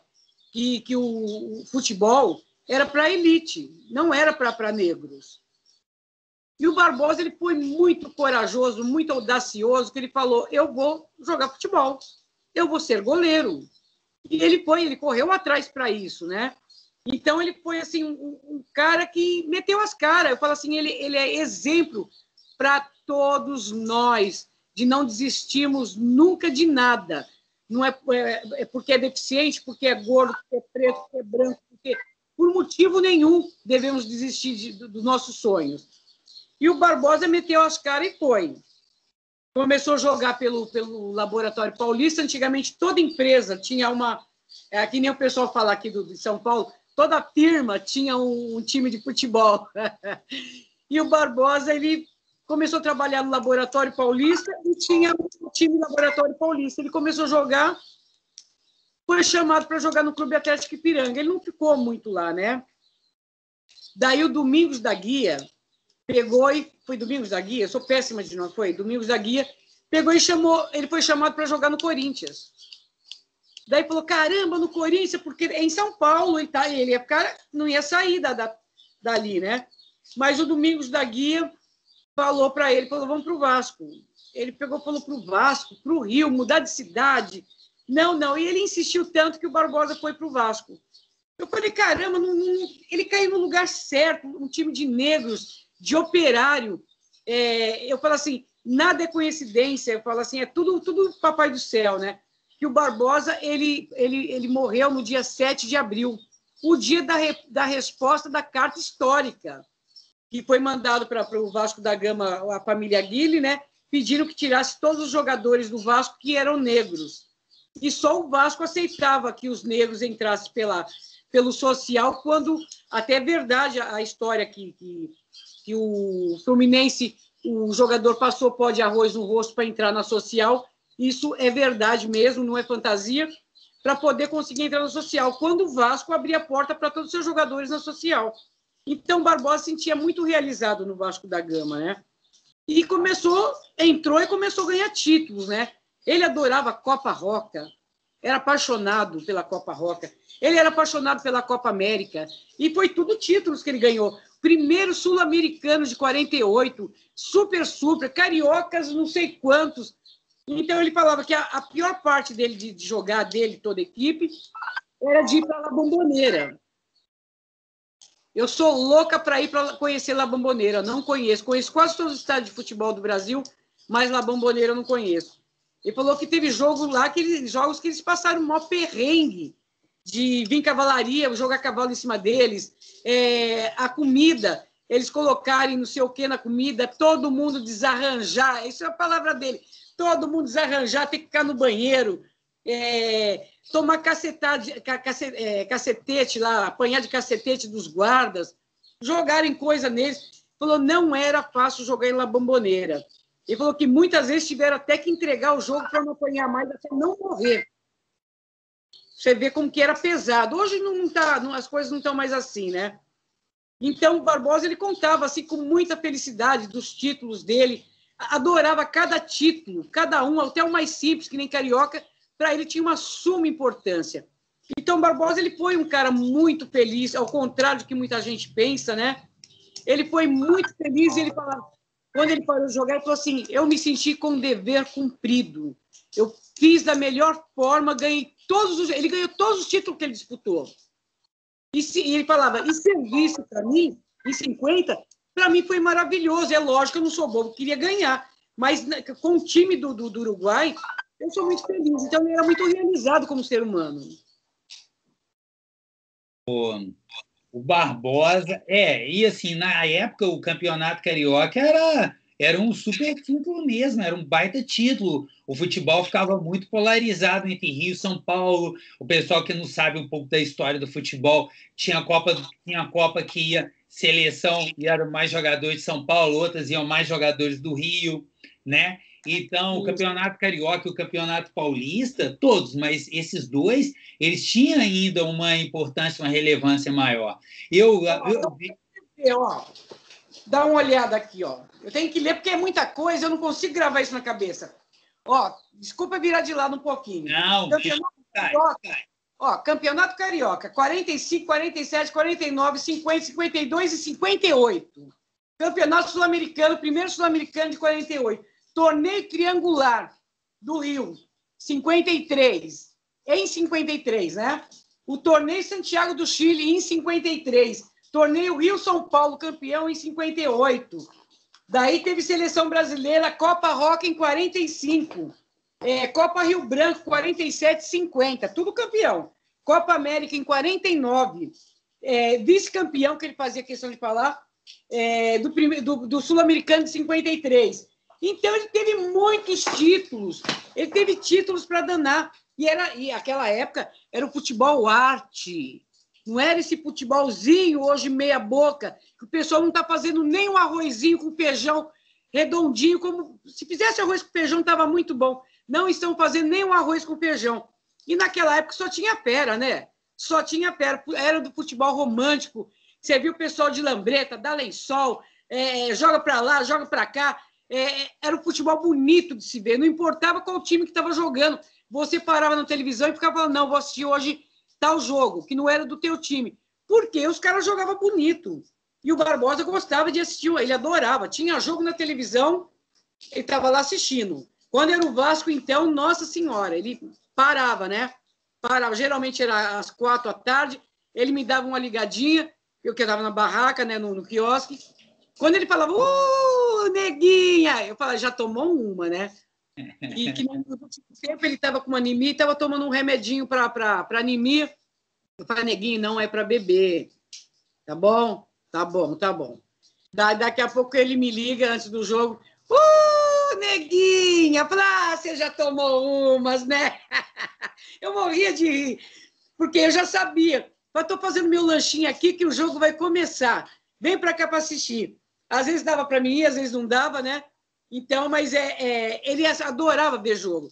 que o futebol era para elite, não era para negros. E o Barbosa, ele foi muito corajoso, muito audacioso, que ele falou, eu vou jogar futebol, eu vou ser goleiro. E ele correu atrás para isso, né? Então, ele foi assim, um cara que meteu as caras. Eu falo assim, ele é exemplo para todos nós, de não desistirmos nunca de nada. Não é porque é deficiente, porque é gordo, porque é preto, porque é branco, porque por motivo nenhum devemos desistir dos nossos sonhos. E o Barbosa meteu as caras e foi. Começou a jogar pelo Laboratório Paulista. Antigamente, toda empresa tinha uma... que nem o pessoal fala aqui de São Paulo, toda firma tinha um time de futebol. E o Barbosa, ele começou a trabalhar no Laboratório Paulista e tinha um time do Laboratório Paulista. Ele começou a jogar, foi chamado para jogar no Clube Atlético Ipiranga. Ele não ficou muito lá, né? Daí o Domingos da Guia pegou e... Foi Domingos da Guia? Eu sou péssima de nome, foi? Domingos da Guia pegou e chamou... Ele foi chamado para jogar no Corinthians. Daí falou, caramba, no Corinthians, porque é em São Paulo, ele ia ficar, não ia sair dali, né? Mas o Domingos da Guia falou para ele, falou, vamos para o Vasco. Ele pegou e falou para o Vasco, para o Rio, mudar de cidade. Não. E ele insistiu tanto que o Barbosa foi para o Vasco. Eu falei, caramba, ele caiu no lugar certo, um time de negros, de operário. Eu falo assim, nada é coincidência. Eu falo assim, é tudo papai do céu, né? Que o Barbosa, ele morreu no dia 7 de abril, o dia da resposta da Carta Histórica. que foi mandado para o Vasco da Gama, a família Guille, né? Pediram que tirasse todos os jogadores do Vasco que eram negros. E só o Vasco aceitava que os negros entrassem pelo social, quando até é verdade a história que o Fluminense, o jogador passou pó de arroz no rosto para entrar na social. Isso é verdade mesmo, não é fantasia, para poder conseguir entrar na social, quando o Vasco abria a porta para todos os seus jogadores na social. Então, o Barbosa se sentia muito realizado no Vasco da Gama, né? E entrou e começou a ganhar títulos, né? Ele adorava a Copa Roca, era apaixonado pela Copa Roca, ele era apaixonado pela Copa América, e foi tudo títulos que ele ganhou. Primeiro sul-americano de 48, super, cariocas, não sei quantos. Então, ele falava que a pior parte dele, de jogar, dele, toda a equipe, era de ir para a La Bombonera. Eu sou louca para ir para conhecer La Bombonera. Não conheço. Conheço quase todos os estádios de futebol do Brasil, mas La Bombonera eu não conheço. Ele falou que teve jogos que eles passaram um maior perrengue de vir cavalaria, jogar cavalo em cima deles, a comida, eles colocarem não sei o que na comida, todo mundo desarranjar, isso é a palavra dele, todo mundo desarranjar, ter que ficar no banheiro, tomar cacetete lá, apanhar de cacetete dos guardas, jogarem coisa neles. Falou, não era fácil jogar em La Bombonera. Ele falou que muitas vezes tiveram até que entregar o jogo para não apanhar mais, até não morrer. Você vê como que era pesado. Hoje as coisas não estão mais assim, né? Então, o Barbosa, ele contava assim, com muita felicidade dos títulos dele, adorava cada título, cada um, até o mais simples, que nem Carioca, para ele tinha uma suma importância. Então, Barbosa, ele foi um cara muito feliz, ao contrário do que muita gente pensa, né? Ele foi muito feliz, e ele falava, quando ele parou de jogar, ele falou assim, eu me senti com um dever cumprido. Eu fiz da melhor forma, ele ganhou todos os títulos que ele disputou. E ele falava, e serviço para mim, em 50, para mim foi maravilhoso. É lógico que eu não sou bobo, queria ganhar. Mas com o time do Uruguai, eu sou muito feliz. Então, ele era muito realizado como ser humano. O Barbosa, e assim, na época o Campeonato Carioca era um super título mesmo, era um baita título. O futebol ficava muito polarizado entre Rio e São Paulo. O pessoal que não sabe um pouco da história do futebol, tinha a Copa que ia seleção e eram mais jogadores de São Paulo, outras iam mais jogadores do Rio, né? Então, o Campeonato Carioca e o Campeonato Paulista, todos, mas esses dois, eles tinham ainda uma importância, uma relevância maior. Dá uma olhada aqui, ó. Eu tenho que ler porque é muita coisa, eu não consigo gravar isso na cabeça. Ó, desculpa virar de lado um pouquinho. Não, Campeonato Carioca, 45, 47, 49, 50, 52 e 58. Campeonato Sul-Americano, primeiro Sul-Americano de 48. Torneio Triangular do Rio, 53. Em 53, né? O Torneio Santiago do Chile, em 53. Torneio Rio-São Paulo, campeão, em 58. Daí teve Seleção Brasileira, Copa Roca, em 45. Copa Rio Branco, 47, 50. Tudo campeão. Copa América, em 49. Vice-campeão, que ele fazia questão de falar, do Sul-Americano, de 53. Então, ele teve muitos títulos. Ele teve títulos para danar. E aquela época era o futebol arte. Não era esse futebolzinho hoje meia boca, que o pessoal não está fazendo nem um arrozinho com feijão redondinho, como se fizesse arroz com feijão estava muito bom. Não estão fazendo nem um arroz com feijão. E naquela época só tinha fera, né? Só tinha fera. Era do futebol romântico. Você viu o pessoal de lambreta, dá lençol, joga para lá, joga para cá. Era um futebol bonito de se ver. Não importava qual time que estava jogando. Você parava na televisão e ficava falando, não, vou assistir hoje tal jogo, que não era do teu time. Por quê? Os caras jogavam bonito. E o Barbosa gostava de assistir, ele adorava. Tinha jogo na televisão, ele estava lá assistindo. Quando era o Vasco, então, nossa senhora, ele parava, né? Parava. Geralmente era às 4h, ele me dava uma ligadinha, eu que estava na barraca, né, no quiosque. Quando ele falava, neguinha! Eu falava, já tomou uma, né? E que no último tempo ele estava com uma anemia e estava tomando um remedinho para anemia. Eu falei, neguinho, não é para beber. Tá bom? Tá bom, tá bom. Daqui a pouco ele me liga antes do jogo. Neguinha! Você já tomou umas, né? Eu morria de rir, porque eu já sabia. Estou fazendo meu lanchinho aqui que o jogo vai começar. Vem para cá para assistir. Às vezes dava para mim ir, às vezes não dava, né? Então, mas ele adorava ver jogo.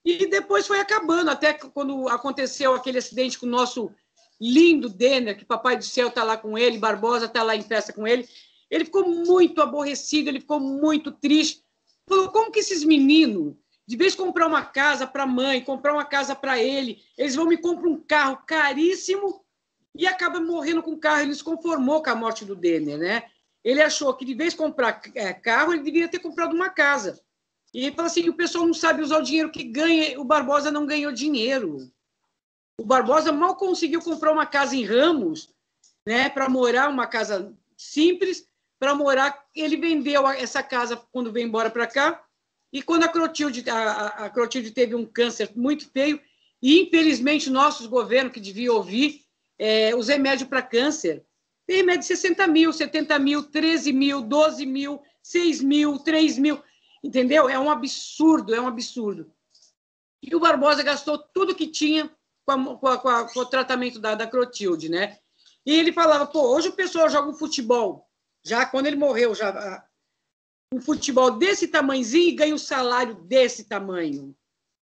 E depois foi acabando, até quando aconteceu aquele acidente com o nosso lindo Denner, que Papai do Céu está lá com ele, Barbosa está lá em festa com ele. Ele ficou muito aborrecido, ele ficou muito triste. Falou, como que esses meninos, de vez de comprar uma casa para a mãe, comprar uma casa para ele, eles vão me comprar um carro caríssimo e acabam morrendo com o carro. Ele se conformou com a morte do Denner, né? Ele achou que, de vez de comprar carro, ele deveria ter comprado uma casa. E ele falou assim, o pessoal não sabe usar o dinheiro que ganha, o Barbosa não ganhou dinheiro. O Barbosa mal conseguiu comprar uma casa em Ramos, né, para morar, uma casa simples, para morar. Ele vendeu essa casa quando veio embora para cá, e quando a Clotilde teve um câncer muito feio, e infelizmente nossos governos, que deviam ouvir, os remédios para câncer, tem remédio de 60 mil, 70 mil, 13 mil, 12 mil, 6 mil, 3 mil, entendeu? É um absurdo, é um absurdo. E o Barbosa gastou tudo que tinha com o tratamento da Clotilde, né? E ele falava, pô, hoje o pessoal joga um futebol, já quando ele morreu, já um futebol desse tamanhozinho e ganha um salário desse tamanho,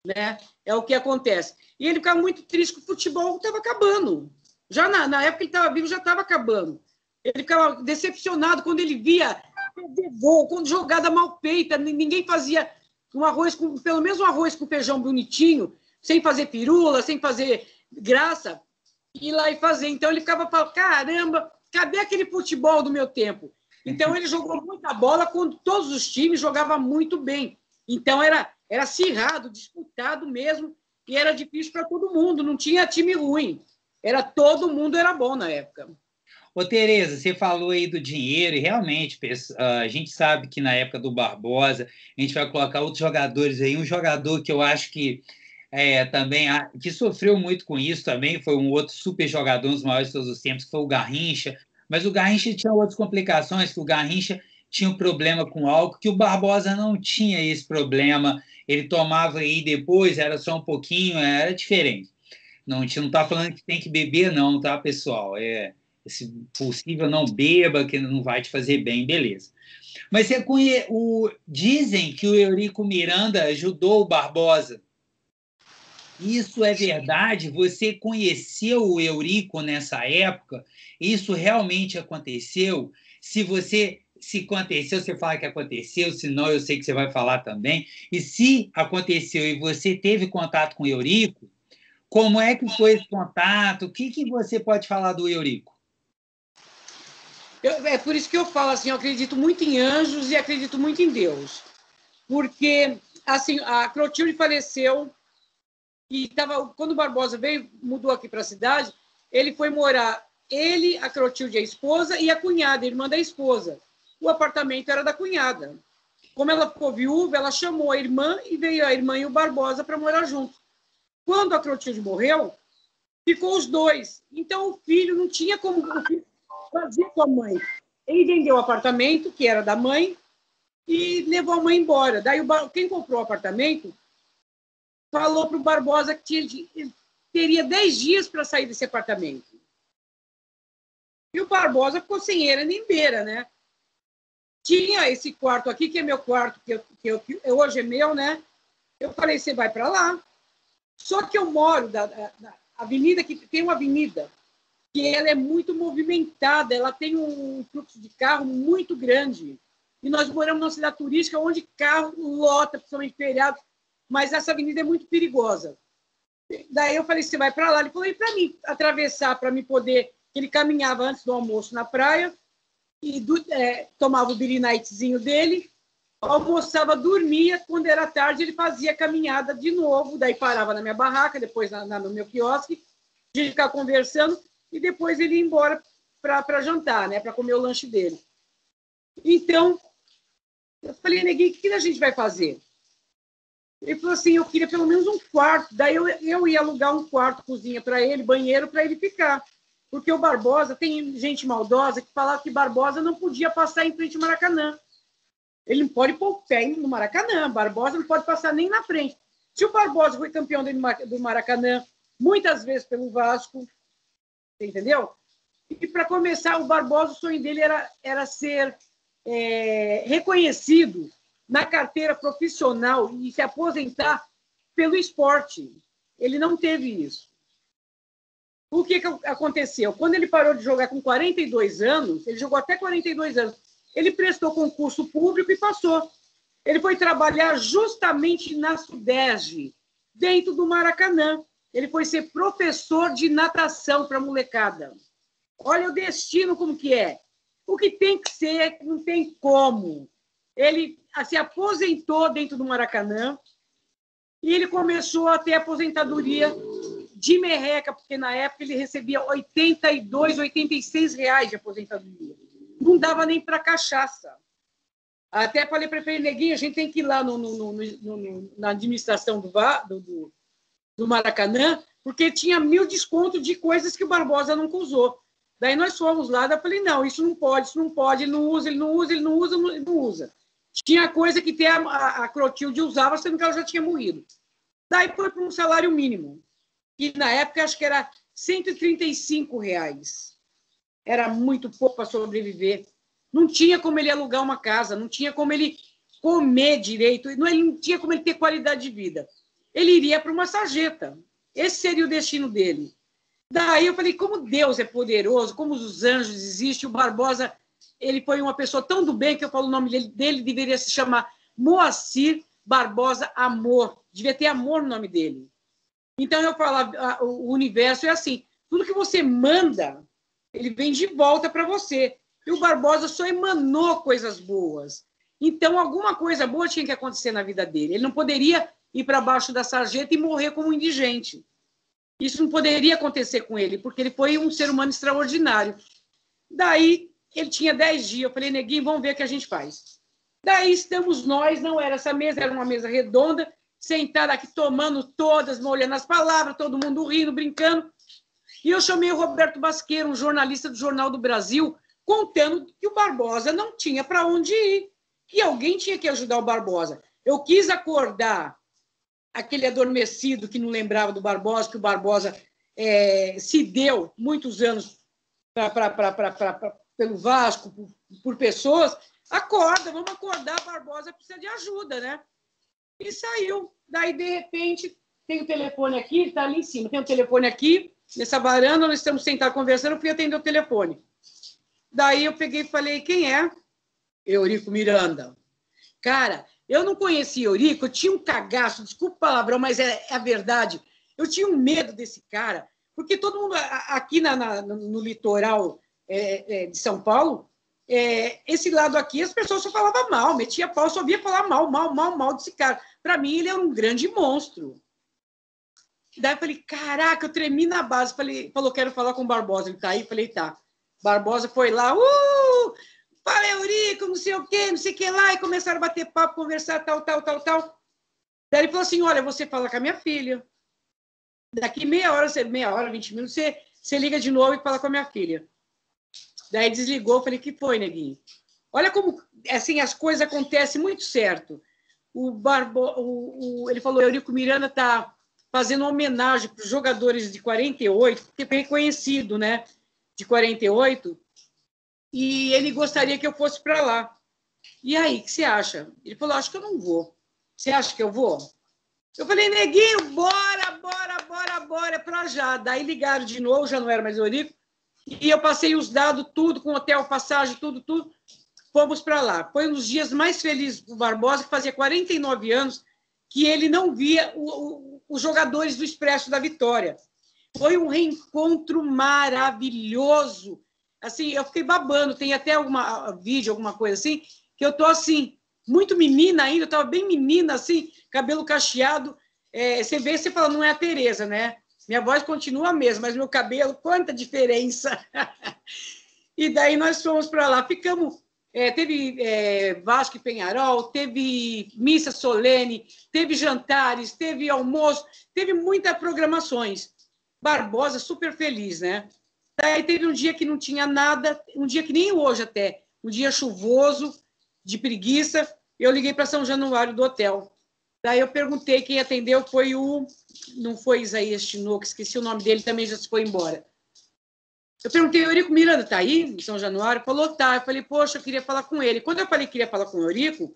né? É o que acontece. E ele ficava muito triste que o futebol estava acabando. Já na época que ele estava vivo, já estava acabando. Ele ficava decepcionado quando ele via gol, quando jogada mal feita, ninguém fazia um arroz, pelo menos um arroz com feijão bonitinho, sem fazer pirula, sem fazer graça, ir lá e fazer. Então ele ficava falando, caramba, cadê aquele futebol do meu tempo? Então ele jogou muita bola quando todos os times jogavam muito bem. Então era acirrado, disputado mesmo, e era difícil para todo mundo, não tinha time ruim. Todo mundo era bom na época. Ô, Tereza, você falou aí do dinheiro, e realmente, a gente sabe que na época do Barbosa, a gente vai colocar outros jogadores aí, um jogador que eu acho que também que sofreu muito com isso também, foi um outro super jogador, um dos maiores de todos os tempos, que foi o Garrincha, mas o Garrincha tinha outras complicações, que o Garrincha tinha um problema com álcool, que o Barbosa não tinha esse problema, ele tomava aí depois, era só um pouquinho, era diferente. Não, a gente não está falando que tem que beber, não, tá, pessoal? Se possível, não beba, que não vai te fazer bem, beleza. Mas dizem que o Eurico Miranda ajudou o Barbosa. Isso é verdade? Você conheceu o Eurico nessa época? Isso realmente aconteceu? Se aconteceu, você fala que aconteceu, se não, eu sei que você vai falar também. E se aconteceu e você teve contato com o Eurico, como é que foi esse contato? O que você pode falar do Eurico? É por isso que eu falo assim, eu acredito muito em anjos e acredito muito em Deus. Porque assim, a Clotilde faleceu e quando o Barbosa mudou aqui para a cidade, ele foi morar, ele, a Clotilde, a esposa, e a cunhada, a irmã da esposa. O apartamento era da cunhada. Como ela ficou viúva, ela chamou a irmã e veio a irmã e o Barbosa para morar juntos. Quando a Clotilde morreu, ficou os dois. Então, o filho não tinha como fazer com a mãe. Ele vendeu o apartamento, que era da mãe, e levou a mãe embora. Daí, quem comprou o apartamento falou para o Barbosa que teria 10 dias para sair desse apartamento. E o Barbosa ficou sem era nem beira, né? Tinha esse quarto aqui, que é meu quarto, que hoje é meu, né? Eu falei, você vai para lá. Só que eu moro na avenida, que tem uma avenida que ela é muito movimentada, ela tem um fluxo de carro muito grande. E nós moramos numa cidade turística onde carro lota, principalmente feriado, mas essa avenida é muito perigosa. Daí eu falei, você vai para lá? Ele falou, e para mim atravessar, para mim poder... Ele caminhava antes do almoço na praia e tomava o Billy Nightzinho dele, almoçava, dormia, quando era tarde ele fazia a caminhada de novo, daí parava na minha barraca, depois no meu quiosque, a gente ficava conversando e depois ele ia embora para jantar, né, para comer o lanche dele. Então, eu falei, neguinho, o que a gente vai fazer? Ele falou assim, eu queria pelo menos um quarto, daí eu ia alugar um quarto, cozinha para ele, banheiro para ele ficar, porque o Barbosa, tem gente maldosa que falava que Barbosa não podia passar em frente ao Maracanã. Ele não pode pôr o pé no Maracanã, Barbosa não pode passar nem na frente. Se o Barbosa foi campeão do Maracanã, muitas vezes pelo Vasco, entendeu? E, para começar, o Barbosa, o sonho dele era ser reconhecido na carteira profissional e se aposentar pelo esporte. Ele não teve isso. O que aconteceu? Quando ele parou de jogar com 42 anos, ele jogou até 42 anos, ele prestou concurso público e passou. Ele foi trabalhar justamente na SUDESG, dentro do Maracanã. Ele foi ser professor de natação para a molecada. Olha o destino como que é. O que tem que ser, não tem como. Ele se aposentou dentro do Maracanã e ele começou a ter aposentadoria de merreca, porque na época ele recebia R$82, R$86 de aposentadoria. Não dava nem para cachaça. Até falei para ele, neguinho, a gente tem que ir lá na administração do Maracanã, porque tinha 1000 descontos de coisas que o Barbosa nunca usou. Daí nós fomos lá, daí eu falei, não, isso não pode, ele não usa. Tinha coisa que até a Clotilde usava, sendo que ela já tinha morrido. Daí foi para um salário mínimo, que na época acho que era R$135. Era muito pouco para sobreviver. Não tinha como ele alugar uma casa, não tinha como ele comer direito, ele não tinha como ele ter qualidade de vida. Ele iria para uma sarjeta. Esse seria o destino dele. Daí eu falei, como Deus é poderoso, como os anjos existem, o Barbosa, ele foi uma pessoa tão do bem que eu falo o nome dele deveria se chamar Moacir Barbosa Amor. Devia ter amor no nome dele. Então eu falava, o universo é assim, tudo que você manda, ele vem de volta para você. E o Barbosa só emanou coisas boas. Então, alguma coisa boa tinha que acontecer na vida dele. Ele não poderia ir para baixo da sarjeta e morrer como um indigente. Isso não poderia acontecer com ele, porque ele foi um ser humano extraordinário. Daí, ele tinha 10 dias. Eu falei, neguinho, vamos ver o que a gente faz. Daí, estamos nós, não era essa mesa, era uma mesa redonda, sentada aqui, tomando todas, molhando as palavras, todo mundo rindo, brincando. E eu chamei o Roberto Basqueiro, um jornalista do Jornal do Brasil, contando que o Barbosa não tinha para onde ir, que alguém tinha que ajudar o Barbosa. Eu quis acordar aquele adormecido que não lembrava do Barbosa, que o Barbosa se deu muitos anos pelo Vasco, por pessoas. Acorda, vamos acordar, Barbosa precisa de ajuda, né? E saiu. Daí, de repente, tem o telefone aqui, ele está ali em cima, tem o telefone aqui, nessa varanda, nós estamos sentados conversando, eu fui atender o telefone. Daí eu peguei e falei, quem é? Eurico Miranda. Cara, eu não conhecia Eurico, eu tinha um cagaço, desculpa o palavrão, mas é a verdade. Eu tinha um medo desse cara, porque todo mundo aqui no litoral de São Paulo, esse lado aqui, as pessoas só falavam mal, metia pau, só via falar mal desse cara. Para mim, ele era um grande monstro. Daí eu falei, caraca, eu tremi na base. Falou, quero falar com o Barbosa. Ele tá aí? Falei, tá. Barbosa foi lá, fala, Eurico, não sei o que lá, e começaram a bater papo, conversar, tal. Daí ele falou assim, olha, você fala com a minha filha. Daqui meia hora, 20 minutos, você liga de novo e fala com a minha filha. Daí desligou, falei, que foi, neguinho? Olha como, assim, as coisas acontecem muito certo. Ele falou, Eurico Miranda está fazendo uma homenagem para os jogadores de 48, porque foi reconhecido, né? De 48, e ele gostaria que eu fosse para lá. E aí, o que você acha? Ele falou, acho que eu não vou. Você acha que eu vou? Eu falei, neguinho, bora para já. Daí ligaram de novo, já não era mais Eurico, e eu passei os dados, tudo, com hotel, passagem, tudo. Fomos para lá. Foi um dos dias mais felizes do Barbosa, que fazia 49 anos que ele não via os jogadores do Expresso da Vitória. Foi um reencontro maravilhoso. Assim, eu fiquei babando. Tem até vídeo, alguma coisa assim, que eu tô assim, muito menina ainda, eu estava bem menina, assim, cabelo cacheado. Você vê, você fala, não é a Tereza, né? Minha voz continua a mesma, mas meu cabelo, quanta diferença! E daí nós fomos para lá. Ficamos... teve Vasco e Peñarol, teve missa solene, teve jantares, teve almoço, teve muitas programações. Barbosa super feliz, né? Daí teve um dia que não tinha nada, um dia que nem hoje até, um dia chuvoso, de preguiça, eu liguei para São Januário do hotel. Daí eu perguntei, quem atendeu foi não foi Isaías Tinoco, esqueci o nome dele, também já se foi embora. Eu perguntei, Eurico Miranda está aí, em São Januário? Falou, tá. Eu falei, poxa, eu queria falar com ele. Quando eu falei que queria falar com o Eurico,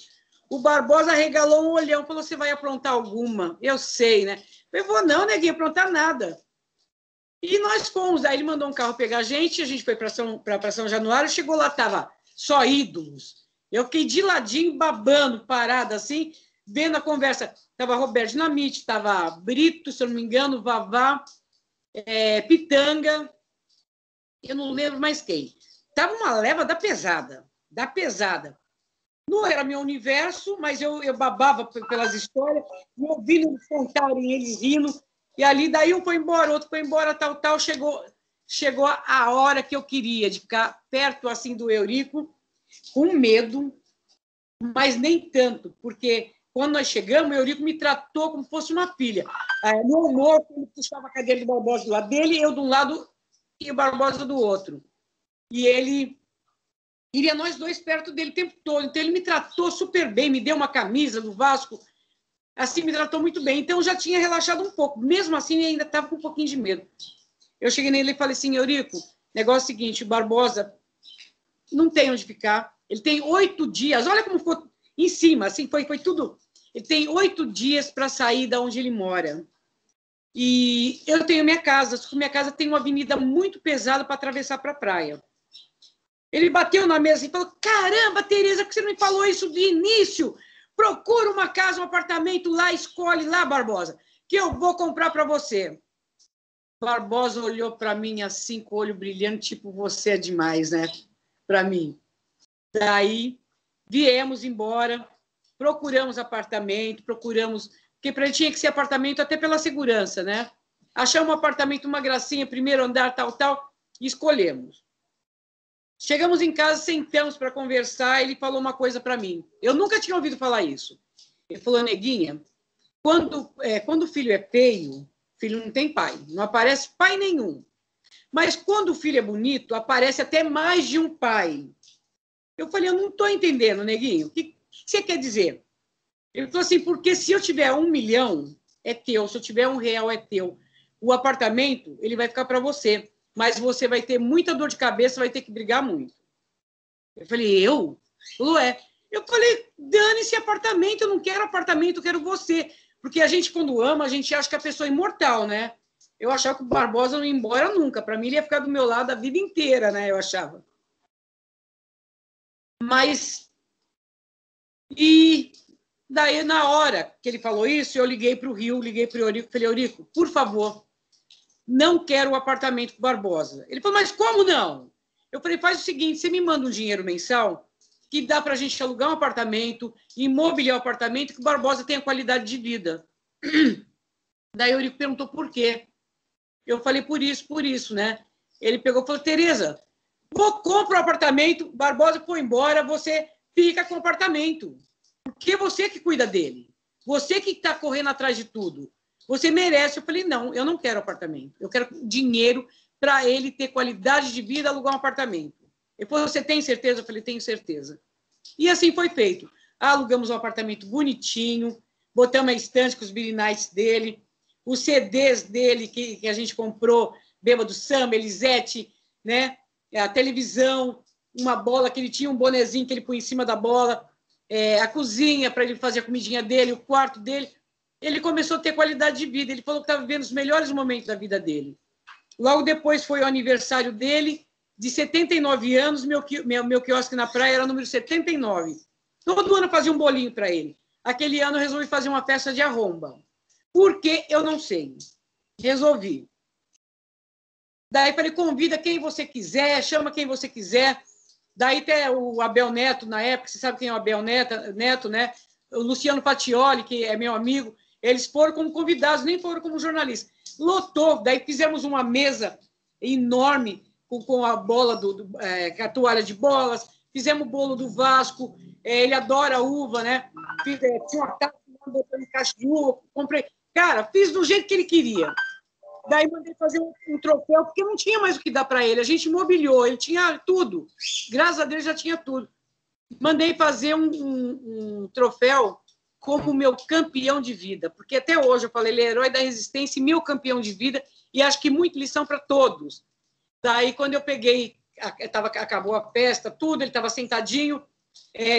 o Barbosa regalou um olhão, falou, você vai aprontar alguma? Eu sei, né? Eu falei, vou não, neguinho, aprontar nada. E nós fomos, aí ele mandou um carro pegar a gente foi para São Januário, chegou lá, estava só ídolos. Eu fiquei de ladinho, babando, parada assim, vendo a conversa. Estava Roberto Dinamite, estava Brito, se eu não me engano, Vavá, Pitanga, eu não lembro mais quem. Estava uma leva da pesada. Não era meu universo, mas eu babava pelas histórias, e ouvindo eles contarem, eles rindo, e ali daí um foi embora, outro foi embora, tal, chegou a hora que eu queria, de ficar perto assim do Eurico, com medo, mas nem tanto, porque quando nós chegamos, o Eurico me tratou como se fosse uma filha. No almoço, ele puxava a cadeira do Barbosa do lado dele, eu de um lado e o Barbosa do outro. E ele queria nós dois perto dele o tempo todo. Então, ele me tratou super bem, me deu uma camisa do Vasco, assim, me tratou muito bem. Então, eu já tinha relaxado um pouco. Mesmo assim, ainda estava com um pouquinho de medo. Eu cheguei nele e falei assim, Eurico, negócio é o seguinte, o Barbosa não tem onde ficar. Ele tem 8 dias, olha como ficou em cima, assim, foi tudo. Ele tem 8 dias para sair da onde ele mora. E eu tenho minha casa, só que minha casa tem uma avenida muito pesada para atravessar para a praia. Ele bateu na mesa e falou, caramba, Tereza, que você não me falou isso de início? Procura uma casa, um apartamento lá, escolhe lá, Barbosa, que eu vou comprar para você. Barbosa olhou para mim assim, com o olho brilhando, tipo, você é demais, né? Para mim. Daí, viemos embora, procuramos apartamento, porque para ele tinha que ser apartamento até pela segurança, né? Achamos um apartamento, uma gracinha, primeiro andar, tal, e escolhemos. Chegamos em casa, sentamos para conversar, ele falou uma coisa para mim. Eu nunca tinha ouvido falar isso. Ele falou, neguinha, quando o filho é feio, filho não tem pai, não aparece pai nenhum. Mas quando o filho é bonito, aparece até mais de um pai. Eu falei, eu não estou entendendo, neguinho, o que você quer dizer? Ele falou assim, porque se eu tiver 1 milhão, é teu, se eu tiver R$1, é teu. O apartamento, ele vai ficar para você, mas você vai ter muita dor de cabeça, vai ter que brigar muito. Eu falei, eu? Ele falou, é. Eu falei, dane-se apartamento, eu não quero apartamento, eu quero você. Porque a gente, quando ama, a gente acha que a pessoa é imortal, né? Eu achava que o Barbosa não ia embora nunca. Para mim, ele ia ficar do meu lado a vida inteira, né? Eu achava. Mas... E daí, na hora que ele falou isso, eu liguei para o Rio, liguei para o Eurico, falei, Eurico, por favor, não quero o apartamento com Barbosa. Ele falou, mas como não? Eu falei, faz o seguinte, você me manda um dinheiro mensal que dá para a gente alugar um apartamento, imobiliar o apartamento, que o Barbosa tenha qualidade de vida. Daí o Eurico perguntou por quê. Eu falei, por isso, né? Ele pegou e falou, Tereza, vou comprar o apartamento, Barbosa foi embora, você fica com o apartamento. Porque você que cuida dele. Você que está correndo atrás de tudo. Você merece. Eu falei, não, eu não quero apartamento. Eu quero dinheiro para ele ter qualidade de vida, alugar um apartamento. Ele falou, você tem certeza? Eu falei, tenho certeza. E assim foi feito. Alugamos um apartamento bonitinho, botamos a estante com os Billy Nights dele, os CDs dele que a gente comprou, Bêbado Samba, Elisete, né? A televisão, uma bola que ele tinha, um bonezinho que ele põe em cima da bola, a cozinha para ele fazer a comidinha dele, o quarto dele. Ele começou a ter qualidade de vida. Ele falou que estava vivendo os melhores momentos da vida dele. Logo depois foi o aniversário dele, de 79 anos, meu quiosque na praia era número 79. Todo ano fazia um bolinho para ele. Aquele ano eu resolvi fazer uma festa de arromba. Por quê? Eu não sei. Resolvi. Daí falei, convida quem você quiser, chama quem você quiser. Daí até o Abel Neto, na época, você sabe quem é o Abel Neto, né? O Luciano Patioli, que é meu amigo, eles foram como convidados, nem foram como jornalistas. Lotou, daí fizemos uma mesa enorme com a bola, com a toalha de bolas, fizemos o bolo do Vasco, ele adora uva, né? Tinha uma caixa de uva, comprei. Cara, fiz do jeito que ele queria. Daí mandei fazer um troféu, porque não tinha mais o que dar para ele. A gente mobiliou, ele tinha tudo. Graças a Deus já tinha tudo. Mandei fazer um troféu como meu campeão de vida, porque até hoje eu falei, ele é herói da resistência e meu campeão de vida, e acho que muita lição para todos. Daí, quando eu peguei, acabou a festa, tudo, ele estava sentadinho,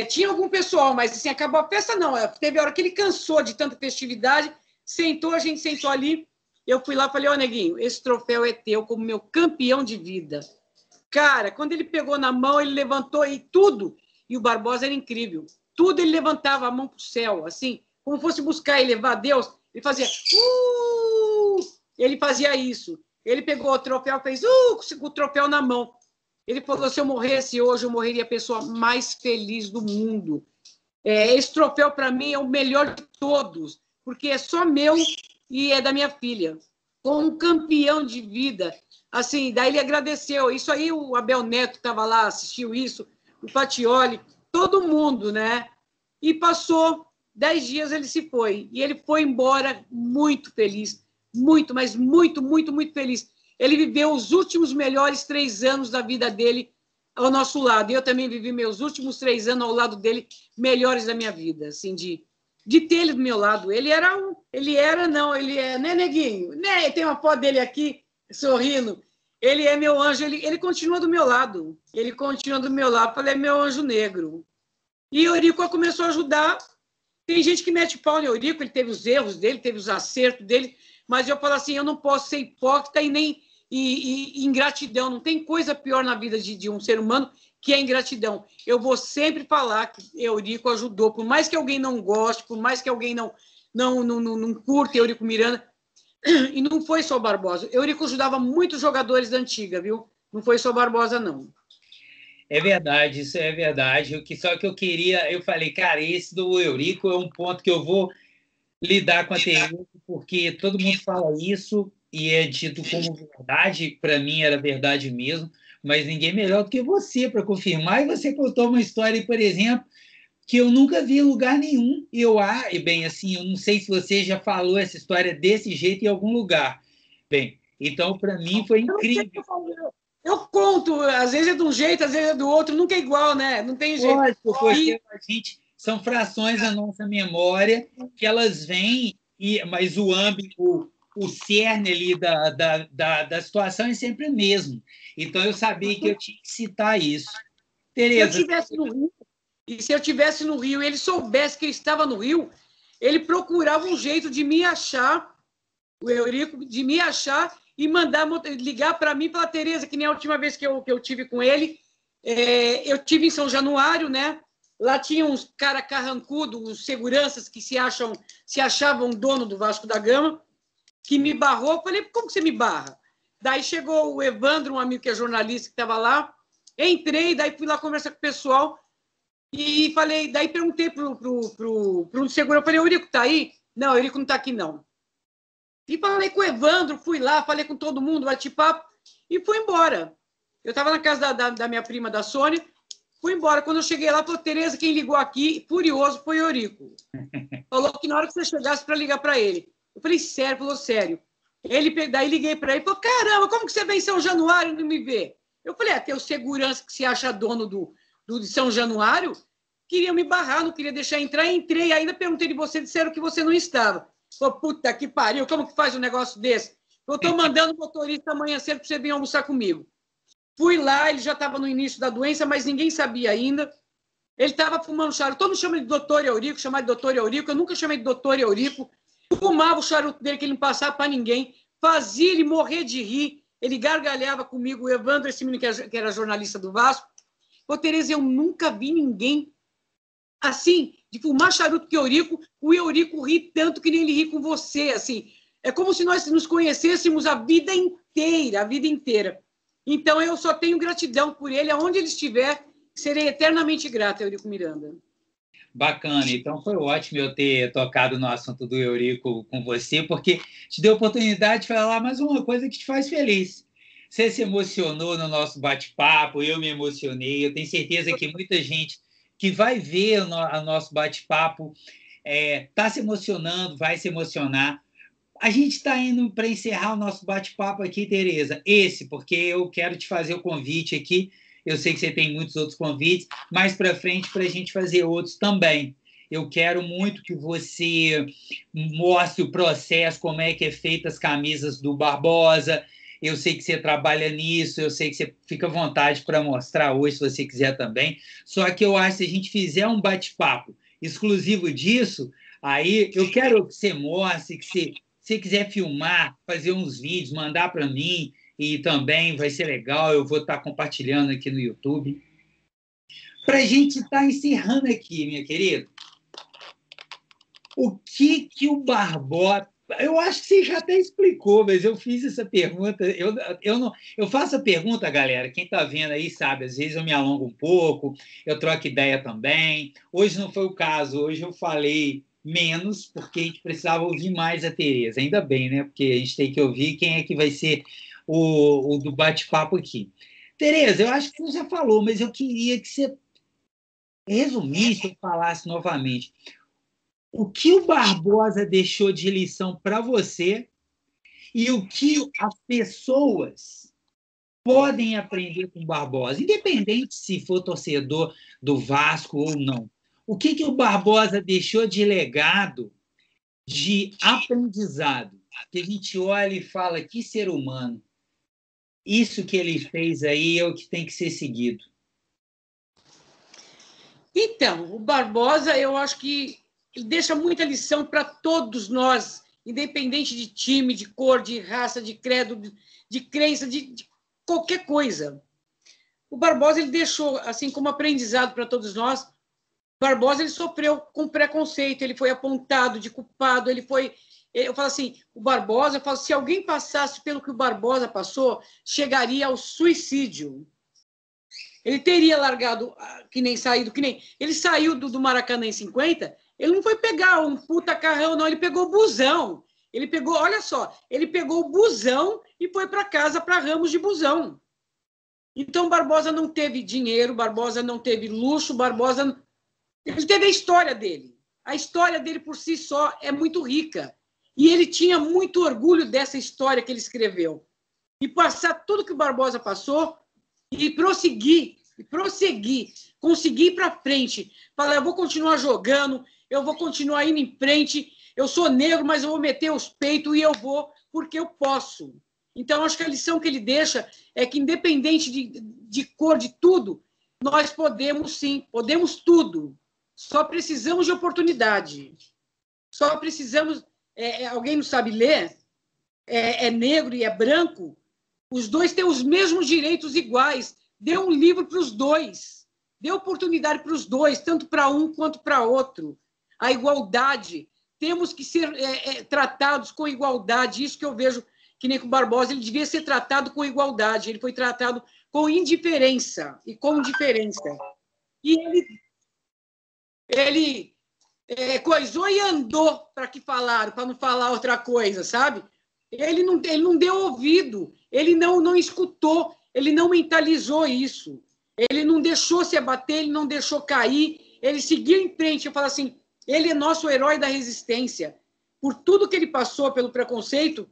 tinha algum pessoal, mas assim, acabou a festa, não. Teve a hora que ele cansou de tanta festividade, sentou, a gente sentou ali, eu fui lá e falei, ô, neguinho, esse troféu é teu como meu campeão de vida. Cara, quando ele pegou na mão, ele levantou e tudo, e o Barbosa era incrível, tudo ele levantava a mão para o céu, assim, como fosse buscar e levar a Deus, ele fazia, ele fazia isso. Ele pegou o troféu, fez com o troféu na mão. Ele falou, se eu morresse hoje, eu morreria a pessoa mais feliz do mundo. Esse troféu, para mim, é o melhor de todos, porque é só meu e é da minha filha. Como um campeão de vida. Assim, daí ele agradeceu. Isso aí, o Abel Neto estava lá, assistiu isso, o Patioli, todo mundo, né? E passou 10 dias, ele se foi. E ele foi embora muito feliz. Muito, mas muito, muito, muito feliz. Ele viveu os últimos melhores 3 anos da vida dele ao nosso lado. Eu também vivi meus últimos 3 anos ao lado dele, melhores da minha vida, assim, de ter ele do meu lado. Ele é, né, neguinho? Né? Tem uma foto dele aqui, sorrindo. Ele é meu anjo, ele continua do meu lado. Ele continua do meu lado. Falei, é meu anjo negro. E o Eurico começou a ajudar. Tem gente que mete pau no Eurico, ele teve os erros dele, teve os acertos dele, mas eu falo assim, eu não posso ser hipócrita e nem ingratidão. Não tem coisa pior na vida de um ser humano que a ingratidão. Eu vou sempre falar que Eurico ajudou, por mais que alguém não goste, por mais que alguém não curta Eurico Miranda, e não foi só o Barbosa. Eurico ajudava muitos jogadores da antiga, viu? Não foi só o Barbosa, não. É verdade, isso é verdade. Só que eu queria, eu falei, cara, esse do Eurico é um ponto que eu vou lidar com a Tereza, porque todo mundo fala isso e é dito como verdade, para mim era verdade mesmo, mas ninguém melhor do que você para confirmar. E você contou uma história, por exemplo, que eu nunca vi em lugar nenhum. E bem, assim, eu não sei se você já falou essa história desse jeito em algum lugar. Bem, então, para mim, foi incrível. Eu conto, às vezes é de um jeito, às vezes é do outro, nunca é igual, né? Não tem jeito. Lógico, porque a gente são frações da nossa memória que elas vêm, mas o âmbito, o cerne ali da situação é sempre o mesmo. Então, eu sabia que eu tinha que citar isso. Tereza, se eu tivesse no Rio e ele soubesse que eu estava no Rio, ele procurava um jeito de me achar, o Eurico, de me achar e mandar ligar para mim e falar, Tereza, que nem a última vez que eu tive com ele, eu tive em São Januário, né? Lá tinha uns cara carrancudo, uns seguranças que se achavam dono do Vasco da Gama, que me barrou. Eu falei, como que você me barra? Daí chegou o Evandro, um amigo que é jornalista, que estava lá. Entrei, daí fui lá conversar com o pessoal e falei, daí perguntei pro segurança, eu falei, Eurico tá aí? Não, Eurico não tá aqui, não. E falei com o Evandro, fui lá, falei com todo mundo, bati papo, e fui embora. Eu estava na casa da minha prima, da Sônia, fui embora. Quando eu cheguei lá, falou, Tereza, quem ligou aqui, furioso, foi o Eurico. Falou que na hora que você chegasse para ligar para ele. Eu falei, sério? Falou, sério. Daí liguei para ele, falou, caramba, como que você vem em São Januário e não me vê? Eu falei, tem o segurança que se acha dono de São Januário, queria me barrar, não queria deixar entrar, entrei, ainda perguntei de você, disseram que você não estava. Falei, puta que pariu, como que faz um negócio desse? Eu estou mandando o motorista amanhã cedo para você vir almoçar comigo. Fui lá, ele já estava no início da doença, mas ninguém sabia ainda. Ele estava fumando charuto. Todo mundo chama de doutor Eurico, chamar de doutor Eurico. Eu nunca chamei de doutor Eurico. Fumava o charuto dele, que ele não passava para ninguém. Fazia ele morrer de rir. Ele gargalhava comigo. O Evandro, esse menino que era jornalista do Vasco. Ô, Tereza, eu nunca vi ninguém assim, de fumar charuto que o Eurico ri tanto que nem ele ri com você. Assim. É como se nós nos conhecêssemos a vida inteira, a vida inteira. Então, eu só tenho gratidão por ele, aonde ele estiver, serei eternamente grata, Eurico Miranda. Bacana, então foi ótimo eu ter tocado no assunto do Eurico com você, porque te deu a oportunidade de falar mais uma coisa que te faz feliz. Você se emocionou no nosso bate-papo, eu me emocionei, eu tenho certeza que muita gente que vai ver o nosso bate-papo está se emocionando, vai se emocionar. A gente está indo para encerrar o nosso bate-papo aqui, Tereza. Porque eu quero te fazer o convite aqui. Eu sei que você tem muitos outros convites, mais para frente para a gente fazer outros também. Eu quero muito que você mostre o processo, como é que é feita as camisas do Barbosa. Eu sei que você trabalha nisso, eu sei que você fica à vontade para mostrar hoje, se você quiser também. Só que eu acho que se a gente fizer um bate-papo exclusivo disso, aí eu quero que você mostre, que se você quiser filmar, fazer uns vídeos, mandar para mim, e também vai ser legal, eu vou estar compartilhando aqui no YouTube. Para a gente estar encerrando aqui, minha querida, o que o Barbosa... Eu acho que você já até explicou, mas eu fiz essa pergunta. Eu faço a pergunta, galera. Quem está vendo aí sabe, às vezes eu me alongo um pouco, eu troco ideia também. Hoje não foi o caso, hoje eu falei menos, porque a gente precisava ouvir mais a Tereza. Ainda bem, né? Porque a gente tem que ouvir quem é que vai ser o do bate-papo aqui. Tereza, eu acho que você já falou, mas eu queria que você resumisse ou falasse novamente. O que o Barbosa deixou de lição para você e o que as pessoas podem aprender com o Barbosa, independente se for torcedor do Vasco ou não. O que o Barbosa deixou de legado, de aprendizado, que a gente olha e fala, que ser humano. Isso que ele fez aí é o que tem que ser seguido. Então, o Barbosa, eu acho que ele deixa muita lição para todos nós, independente de time, de cor, de raça, de credo, de crença, de qualquer coisa. O Barbosa ele deixou, assim como aprendizado para todos nós, o Barbosa ele sofreu com preconceito, ele foi apontado de culpado, ele foi... Eu falo assim, o Barbosa, eu falo, se alguém passasse pelo que o Barbosa passou, chegaria ao suicídio. Ele teria largado, que nem saído, que nem... Ele saiu do Maracanã em 50, ele não foi pegar um puta carrão, não, ele pegou o busão. Ele pegou, olha só, ele pegou o busão e foi para casa, para Ramos de busão. Então, Barbosa não teve dinheiro, Barbosa não teve luxo, Barbosa... Ele teve a história dele. A história dele, por si só, é muito rica. E ele tinha muito orgulho dessa história que ele escreveu. E passar tudo que o Barbosa passou e prosseguir, conseguir ir para frente. Falar, eu vou continuar jogando, eu vou continuar indo em frente, eu sou negro, mas eu vou meter os peitos e eu vou porque eu posso. Então, acho que a lição que ele deixa é que, independente de cor, de tudo, nós podemos sim, podemos tudo. Só precisamos de oportunidade. Só precisamos... alguém não sabe ler? É negro e é branco? Os dois têm os mesmos direitos iguais. Dê um livro para os dois. Dê oportunidade para os dois, tanto para um quanto para outro. A igualdade. Temos que ser tratados com igualdade. Isso que eu vejo que nem com o Barbosa. Ele devia ser tratado com igualdade. Ele foi tratado com indiferença e com diferença. E ele coisou e andou para que falaram, para não falar outra coisa, sabe? Ele não deu ouvido, ele não escutou, ele não mentalizou isso, ele não deixou se abater, ele não deixou cair, ele seguiu em frente. Eu falo assim, ele é nosso herói da resistência, por tudo que ele passou pelo preconceito,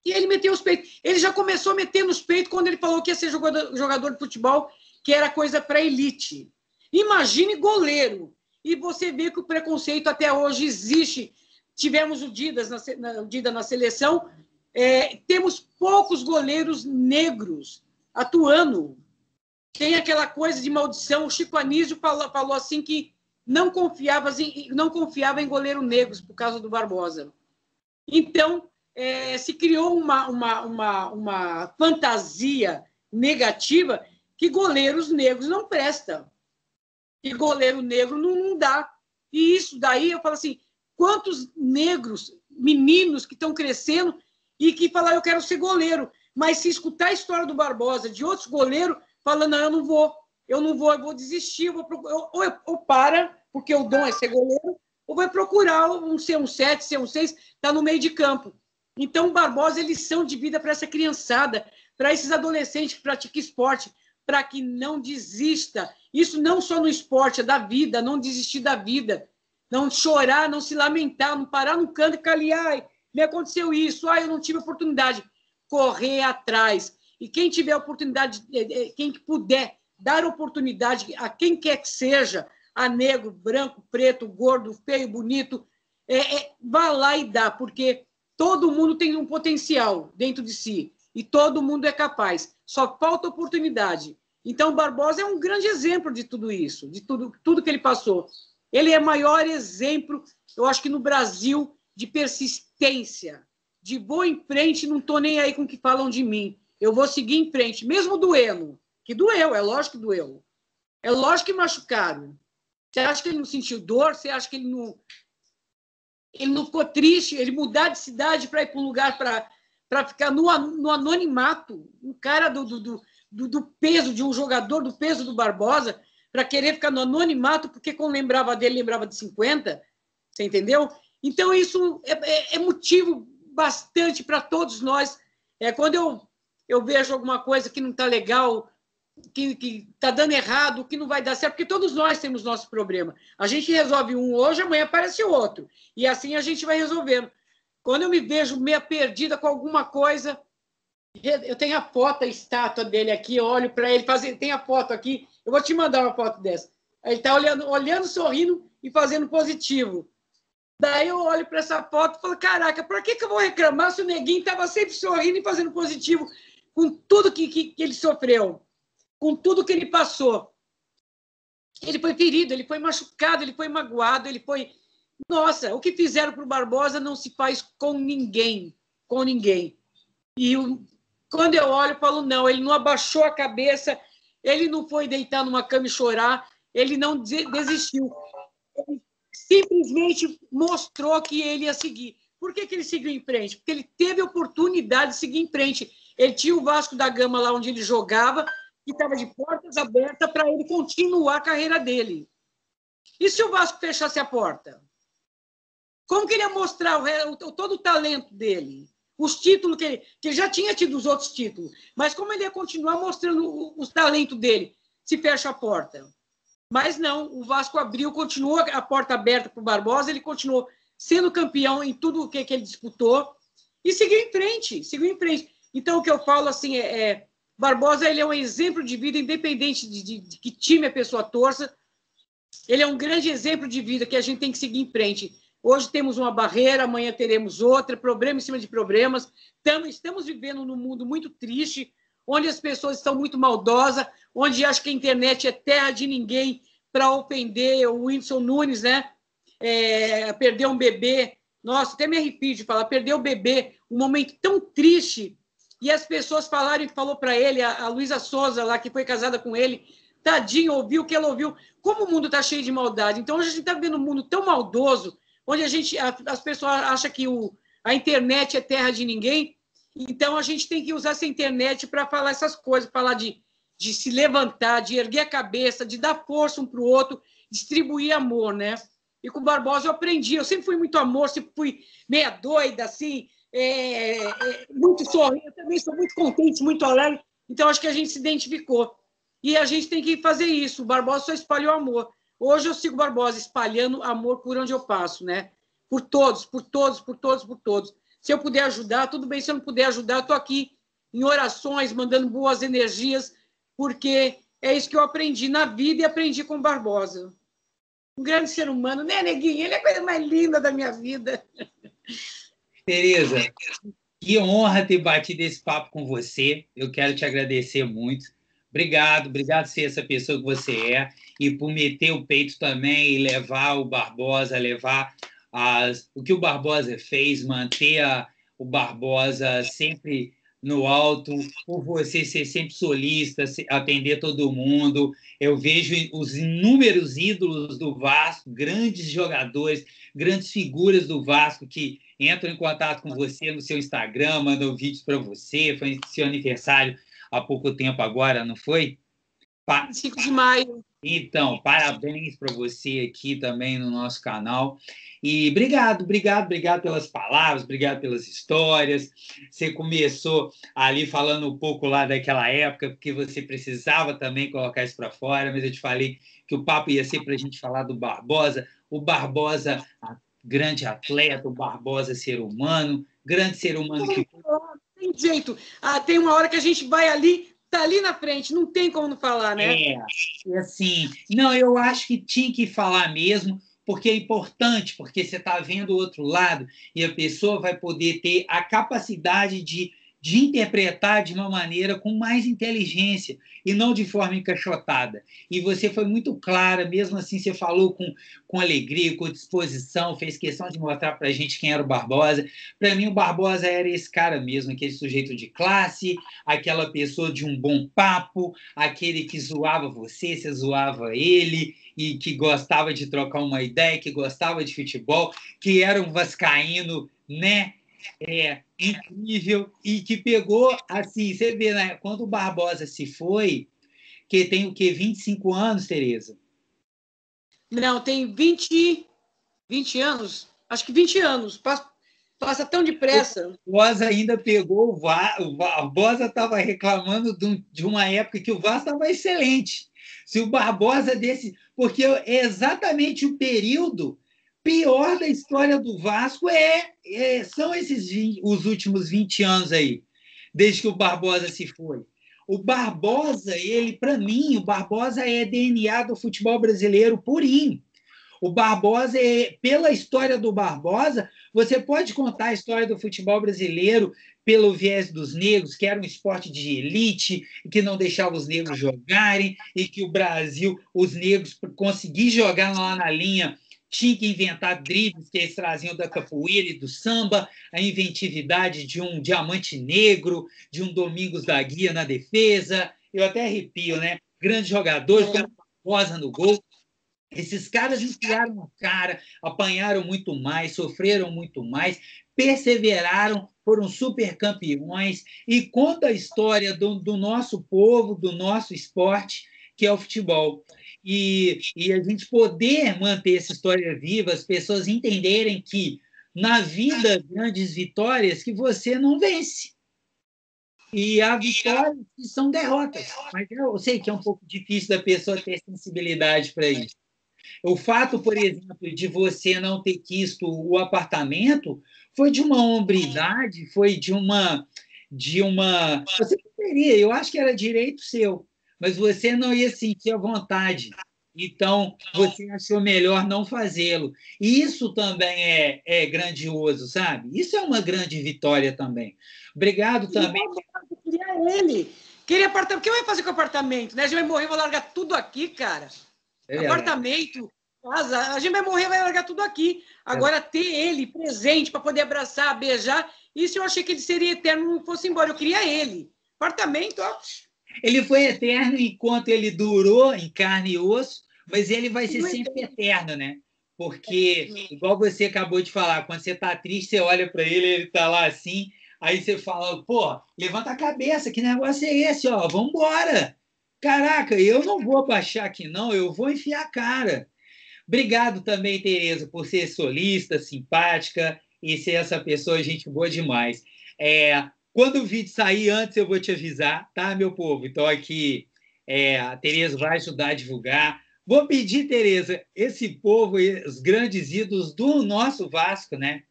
e ele meteu os peitos. Ele já começou a meter nos peitos quando ele falou que ia ser jogador de futebol, que era coisa para elite. Imagine goleiro. E você vê que o preconceito até hoje existe. Tivemos o Dida na seleção, temos poucos goleiros negros atuando. Tem aquela coisa de maldição. O Chico Anísio falou assim que não confiava em goleiro negros por causa do Barbosa. Então, se criou uma fantasia negativa que goleiros negros não prestam. Que goleiro negro não dá. E isso daí, eu falo assim, quantos negros, meninos que estão crescendo e que falam, eu quero ser goleiro, mas se escutar a história do Barbosa, de outros goleiros, falando, não, eu vou desistir, ou para, porque o dom é ser goleiro, ou vai procurar um ser um 7, ser um 6, está no meio de campo. Então, o Barbosa é lição de vida para essa criançada, para esses adolescentes que praticam esporte, para que não desista. Isso não só no esporte, é da vida, não desistir da vida. Não chorar, não se lamentar, não parar no canto e ficar ali, ai, me aconteceu isso, eu não tive oportunidade. Correr atrás. E quem tiver oportunidade, quem puder dar oportunidade a quem quer que seja, a negro, branco, preto, gordo, feio, bonito, vá lá e dá, porque todo mundo tem um potencial dentro de si e todo mundo é capaz. Só falta oportunidade. Então, Barbosa é um grande exemplo de tudo isso, de tudo que ele passou. Ele é o maior exemplo, eu acho que no Brasil, de persistência, de vou em frente, não estou nem aí com o que falam de mim. Eu vou seguir em frente, mesmo doendo, que doeu, é lógico que doeu. É lógico que machucaram. Você acha que ele não sentiu dor? Você acha que ele não ficou triste? Ele mudar de cidade para ir para um lugar para ficar no anonimato, um cara do peso de um jogador, do peso do Barbosa, para querer ficar no anonimato, porque quando lembrava dele, lembrava de 50, você entendeu? Então, isso é motivo bastante para todos nós. Quando eu vejo alguma coisa que não está legal, que está dando errado, que não vai dar certo, porque todos nós temos nosso problema. A gente resolve um hoje, amanhã aparece outro. E assim a gente vai resolvendo. Quando eu me vejo meio perdida com alguma coisa, eu tenho a foto, a estátua dele aqui, eu olho para ele, tem a foto aqui, eu vou te mandar uma foto dessa. Ele está olhando, sorrindo e fazendo positivo. Daí eu olho para essa foto e falo, caraca, por que eu vou reclamar se o neguinho estava sempre sorrindo e fazendo positivo com tudo que ele sofreu, com tudo que ele passou? Ele foi ferido, ele foi machucado, ele foi magoado, ele foi... Nossa, o que fizeram para o Barbosa não se faz com ninguém, com ninguém. E quando eu olho, eu falo, não, ele não abaixou a cabeça, ele não foi deitar numa cama e chorar, ele não desistiu. Ele simplesmente mostrou que ele ia seguir. Por que ele seguiu em frente? Porque ele teve a oportunidade de seguir em frente. Ele tinha o Vasco da Gama lá onde ele jogava, que estava de portas abertas para ele continuar a carreira dele. E se o Vasco fechasse a porta? Como que ele ia mostrar todo o talento dele? Os títulos que ele já tinha tido, os outros títulos. Mas como ele ia continuar mostrando os talentos dele se fecha a porta? Mas não, o Vasco abriu, continuou a porta aberta para o Barbosa, ele continuou sendo campeão em tudo o que ele disputou e seguiu em frente, seguiu em frente. Então, o que eu falo assim Barbosa, ele é um exemplo de vida, independente de que time a pessoa torça, ele é um grande exemplo de vida que a gente tem que seguir em frente. Hoje temos uma barreira, amanhã teremos outra, problema em cima de problemas. Estamos vivendo num mundo muito triste, onde as pessoas estão muito maldosas, onde acham que a internet é terra de ninguém para ofender. O Whindersson Nunes, né? Perdeu um bebê. Nossa, até me arrepio de falar. Perdeu o bebê, um momento tão triste. E as pessoas falou para ele, a Luísa Souza, lá, que foi casada com ele, tadinho, ouviu o que ela ouviu. Como o mundo está cheio de maldade. Então, hoje a gente está vivendo um mundo tão maldoso, onde as pessoas acham que a internet é terra de ninguém. Então, a gente tem que usar essa internet para falar essas coisas, falar de se levantar, de erguer a cabeça, de dar força um para o outro, distribuir amor, né? E com o Barbosa eu aprendi, eu sempre fui muito amor, sempre fui meia doida, assim, muito sorrindo, também sou muito contente, muito alegre, então acho que a gente se identificou. E a gente tem que fazer isso, o Barbosa só espalhou amor. Hoje eu sigo o Barbosa espalhando amor por onde eu passo, né? Por todos, por todos, por todos, por todos. Se eu puder ajudar, tudo bem. Se eu não puder ajudar, eu estou aqui em orações, mandando boas energias, porque é isso que eu aprendi na vida e aprendi com o Barbosa. Um grande ser humano, né, neguinho? Ele é a coisa mais linda da minha vida. Tereza, que honra ter batido esse papo com você. Eu quero te agradecer muito. Obrigado por ser essa pessoa que você é e por meter o peito também e levar o Barbosa, levar o que o Barbosa fez, manter o Barbosa sempre no alto, por você ser sempre solista, atender todo mundo. Eu vejo os inúmeros ídolos do Vasco, grandes jogadores, grandes figuras do Vasco que entram em contato com você no seu Instagram, mandam vídeos para você. Foi seu aniversário há pouco tempo agora, não foi? 5 de maio. Então, parabéns para você aqui também no nosso canal. E obrigado pelas palavras, obrigado pelas histórias. Você começou ali falando um pouco lá daquela época, porque você precisava também colocar isso para fora, mas eu te falei que o papo ia ser para a gente falar do Barbosa. O Barbosa grande atleta, o Barbosa ser humano, grande ser humano que foi. Não tem jeito. Tem uma hora que a gente vai ali, tá ali na frente, não tem como não falar, né? E assim, não, eu acho que tinha que falar mesmo, porque é importante, porque você está vendo o outro lado e a pessoa vai poder ter a capacidade de interpretar de uma maneira com mais inteligência e não de forma encaixotada. E você foi muito clara, mesmo assim, você falou com alegria, com disposição, fez questão de mostrar para a gente quem era o Barbosa. Para mim, o Barbosa era esse cara mesmo, aquele sujeito de classe, aquela pessoa de um bom papo, aquele que zoava você, você zoava ele, e que gostava de trocar uma ideia, que gostava de futebol, que era um vascaíno, né? Incrível, e que pegou, assim, você vê, né? Quando o Barbosa se foi, que tem o quê? 25 anos, Tereza? Não, tem 20 anos. Acho que 20 anos. Passa tão depressa. O Barbosa ainda pegou o VAR, o Barbosa estava reclamando de uma época que o VAR estava excelente. Se o Barbosa desse. Porque é exatamente o período pior da história do Vasco são os últimos 20 anos aí, desde que o Barbosa se foi. O Barbosa, ele, para mim, o Barbosa é DNA do futebol brasileiro purinho. O Barbosa, pela história do Barbosa, você pode contar a história do futebol brasileiro pelo viés dos negros, que era um esporte de elite, que não deixava os negros jogarem, e que o Brasil, os negros, conseguir jogar lá na linha, tinha que inventar dribles que eles traziam da capoeira e do samba, a inventividade de um Diamante Negro, de um Domingos da Guia na defesa. Eu até arrepio, né? Grandes jogadores, como Barbosa no gol. Esses caras enfiaram a cara, apanharam muito mais, sofreram muito mais, perseveraram, foram super campeões e conta a história do nosso povo, do nosso esporte, que é o futebol. E a gente poder manter essa história viva, as pessoas entenderem que na vida, grandes vitórias que você não vence. E há vitórias que são derrotas. Mas eu sei que é um pouco difícil da pessoa ter sensibilidade para isso. O fato, por exemplo, de você não ter quisto o apartamento foi de uma hombridade, foi de uma. Você poderia, eu acho que era direito seu, mas você não ia sentir a vontade. Então, você achou melhor não fazê-lo. E isso também é grandioso, sabe? Isso é uma grande vitória também. Obrigado também. Eu queria ele. Queria apartamento. O que vai fazer com o apartamento? Né? A gente vai morrer, vou largar tudo aqui, cara. Apartamento, casa, a gente vai morrer, vai largar tudo aqui. Agora, ter ele presente para poder abraçar, beijar, isso eu achei que ele seria eterno, não fosse embora. Eu queria ele. Apartamento, ó. Ele foi eterno enquanto ele durou em carne e osso, mas ele vai ser sempre eterno, né? Porque, igual você acabou de falar, quando você está triste, você olha para ele está lá assim, aí você fala, pô, levanta a cabeça, que negócio é esse? Ó, vamos embora. Caraca, eu não vou baixar aqui, não, eu vou enfiar a cara. Obrigado também, Tereza, por ser solista, simpática e ser essa pessoa, gente boa demais. Quando o vídeo sair antes, eu vou te avisar, tá, meu povo? Então, aqui, a Tereza vai ajudar a divulgar. Vou pedir, Tereza, esse povo, os grandes ídolos do nosso Vasco, né?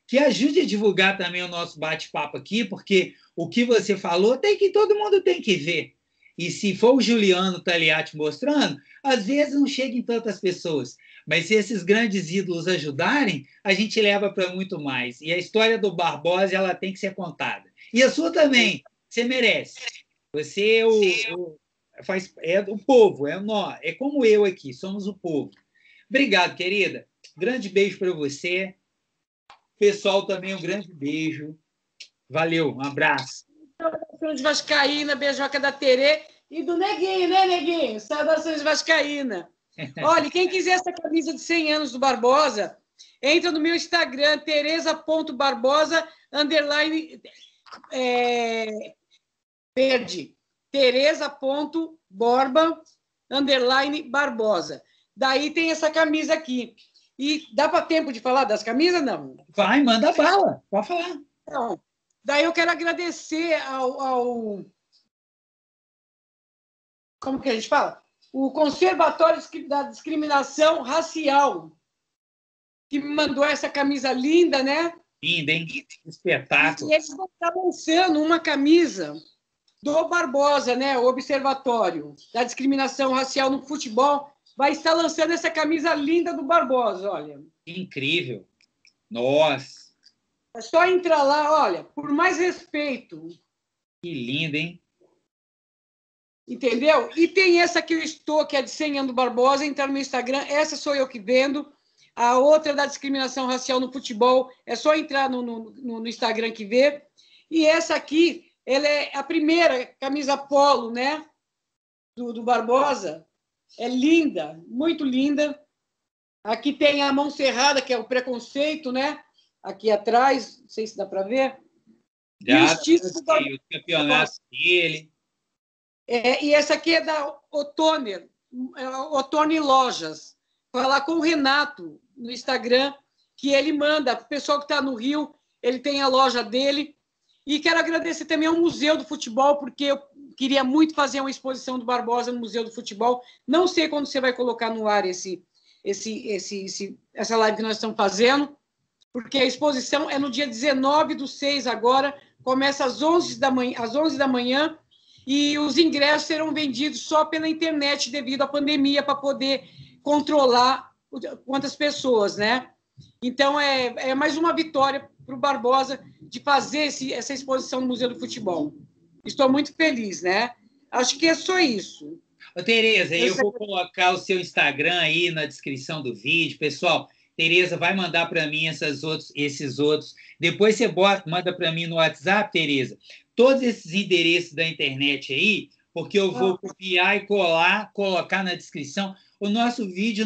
Que ajude a divulgar também o nosso bate-papo aqui, porque o que você falou todo mundo tem que ver. E se for o Juliano Taliati mostrando, às vezes não chega em tantas pessoas. Mas se esses grandes ídolos ajudarem, a gente leva para muito mais. E a história do Barbosa ela tem que ser contada. E a sua também, você merece. Você é do povo, é como eu aqui, somos o povo. Obrigado, querida. Grande beijo para você. Pessoal, também um grande beijo. Valeu, um abraço. Saudações vascaína, beijoca da Terê e do Neguinho, né, Neguinho? Saudações vascaína. Olha, quem quiser essa camisa de 100 anos do Barbosa, entra no meu Instagram, tereza.barbosa, verde. Tereza.borba, _Barbosa. Daí tem essa camisa aqui. E dá para tempo de falar das camisas? Não. Vai, manda bala. Pode falar. Então, daí eu quero agradecer ao como que a gente fala? O Conservatório da Discriminação Racial, que me mandou essa camisa linda, né? Linda, hein? Espetáculo. E eles vão estar lançando uma camisa do Barbosa, né? O Observatório da Discriminação Racial no Futebol vai estar lançando essa camisa linda do Barbosa, olha. Incrível. Nossa. É só entrar lá, olha, por mais respeito. Que lindo, hein? Entendeu? E tem essa que eu estou, que é de 100 anos do Barbosa, entrar no meu Instagram, essa sou eu que vendo. A outra da discriminação racial no futebol, é só entrar no Instagram que vê. E essa aqui, ela é a primeira camisa polo, né? Do Barbosa. É linda, muito linda. Aqui tem a mão cerrada, que é o preconceito, né? Aqui atrás, não sei se dá para ver. Já, e os títulos do o campeonato dele. E essa aqui é da Otone Lojas. Falar com o Renato no Instagram, que ele manda. O pessoal que está no Rio, ele tem a loja dele. E quero agradecer também ao Museu do Futebol, porque eu queria muito fazer uma exposição do Barbosa no Museu do Futebol. Não sei quando você vai colocar no ar essa live que nós estamos fazendo, porque a exposição é no dia 19/6 agora, começa às 11 da manhã, e os ingressos serão vendidos só pela internet devido à pandemia, para poder controlar quantas pessoas, né? Então, é mais uma vitória para o Barbosa de fazer essa exposição no Museu do Futebol. Estou muito feliz, né? Acho que é só isso. Ô, Tereza, eu vou colocar o seu Instagram aí na descrição do vídeo. Pessoal, Tereza vai mandar para mim esses outros. Depois você manda para mim no WhatsApp, Tereza, todos esses endereços da internet aí, porque eu vou copiar e colar, colocar na descrição. O nosso vídeo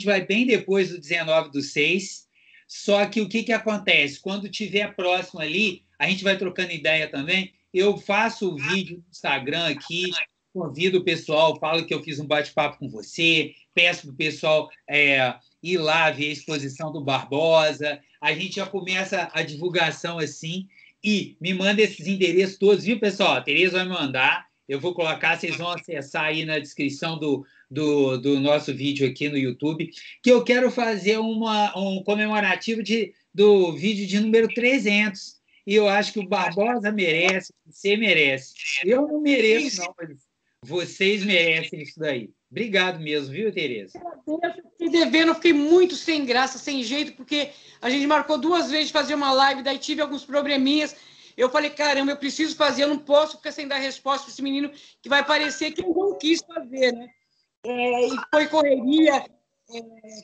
vai bem depois do 19/6. Só que o que acontece? Quando tiver próximo ali, a gente vai trocando ideia também. Eu faço o vídeo no Instagram aqui, convido o pessoal, falo que eu fiz um bate-papo com você, peço para o pessoal ir lá ver a exposição do Barbosa. A gente já começa a divulgação assim e me manda esses endereços todos, viu, pessoal? A Tereza vai me mandar, eu vou colocar, vocês vão acessar aí na descrição do nosso vídeo aqui no YouTube, que eu quero fazer um comemorativo do vídeo de número 300. E eu acho que o Barbosa merece, você merece. Eu não mereço, não, mas vocês merecem isso daí. Obrigado mesmo, viu, Tereza? Fiquei devendo, fiquei muito sem graça, sem jeito, porque a gente marcou 2 vezes de fazer uma live, daí tive alguns probleminhas. Eu falei, caramba, eu preciso fazer, eu não posso ficar sem dar resposta para esse menino, que vai parecer que eu não quis fazer, né? E foi correria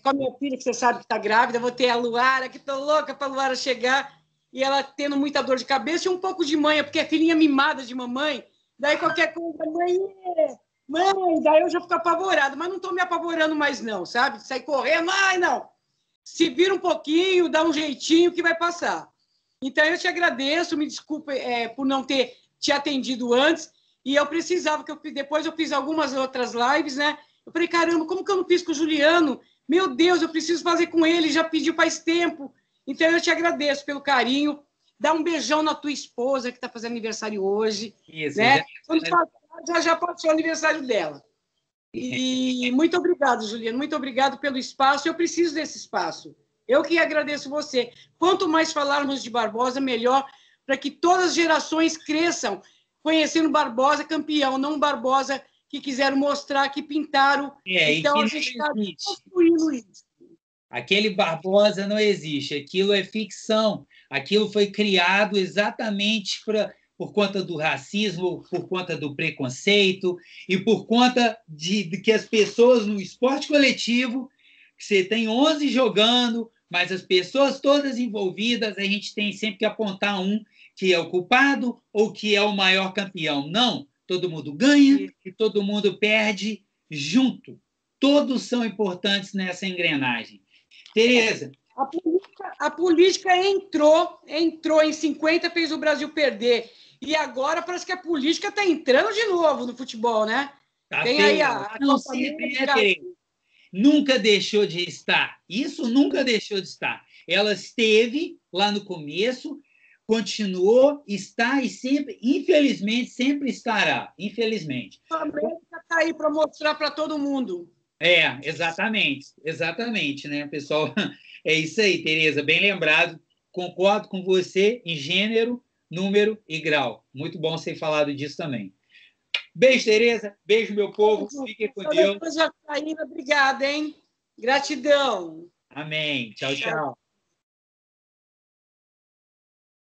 com a minha filha, que você sabe que está grávida, vou ter a Luara, que estou louca para a Luara chegar, e ela tendo muita dor de cabeça e um pouco de manha, porque é filhinha mimada de mamãe, daí qualquer coisa, mãe, daí eu já fico apavorada, mas não estou me apavorando mais não, sabe? Sair correndo, não. Se vira um pouquinho, dá um jeitinho que vai passar. Então, eu te agradeço, me desculpe por não ter te atendido antes, e eu precisava, depois eu fiz algumas outras lives, né? Eu falei, caramba, como que eu não fiz com o Juliano? Meu Deus, eu preciso fazer com ele, já pediu faz tempo. Então, eu te agradeço pelo carinho. Dá um beijão na tua esposa, que está fazendo aniversário hoje. Isso, né? Já pode ser o aniversário dela. E muito obrigado, Juliano. Muito obrigado pelo espaço. Eu preciso desse espaço. Eu que agradeço você. Quanto mais falarmos de Barbosa, melhor, para que todas as gerações cresçam conhecendo Barbosa campeão, não Barbosa que quiseram mostrar, que pintaram. Então, a gente está construindo isso. Aquele Barbosa não existe. Aquilo é ficção. Aquilo foi criado exatamente por conta do racismo, por conta do preconceito e por conta de que as pessoas no esporte coletivo, você tem 11 jogando, mas as pessoas todas envolvidas, a gente tem sempre que apontar um que é o culpado ou que é o maior campeão. Não, todo mundo ganha e todo mundo perde junto. Todos são importantes nessa engrenagem. Tereza. A política entrou em 50, fez o Brasil perder. E agora parece que a política está entrando de novo no futebol, né? Tem aí não, sempre, Tereza. Nunca deixou de estar. Isso nunca deixou de estar. Ela esteve lá no começo, continuou, está e sempre, infelizmente, sempre estará. Infelizmente. A América está aí para mostrar para todo mundo. Exatamente, né, pessoal? É isso aí, Tereza, bem lembrado. Concordo com você em gênero, número e grau. Muito bom você ter falado disso também. Beijo, Tereza. Beijo, meu povo. Fiquem com Deus. Obrigada, hein? Gratidão. Amém. Tchau, tchau.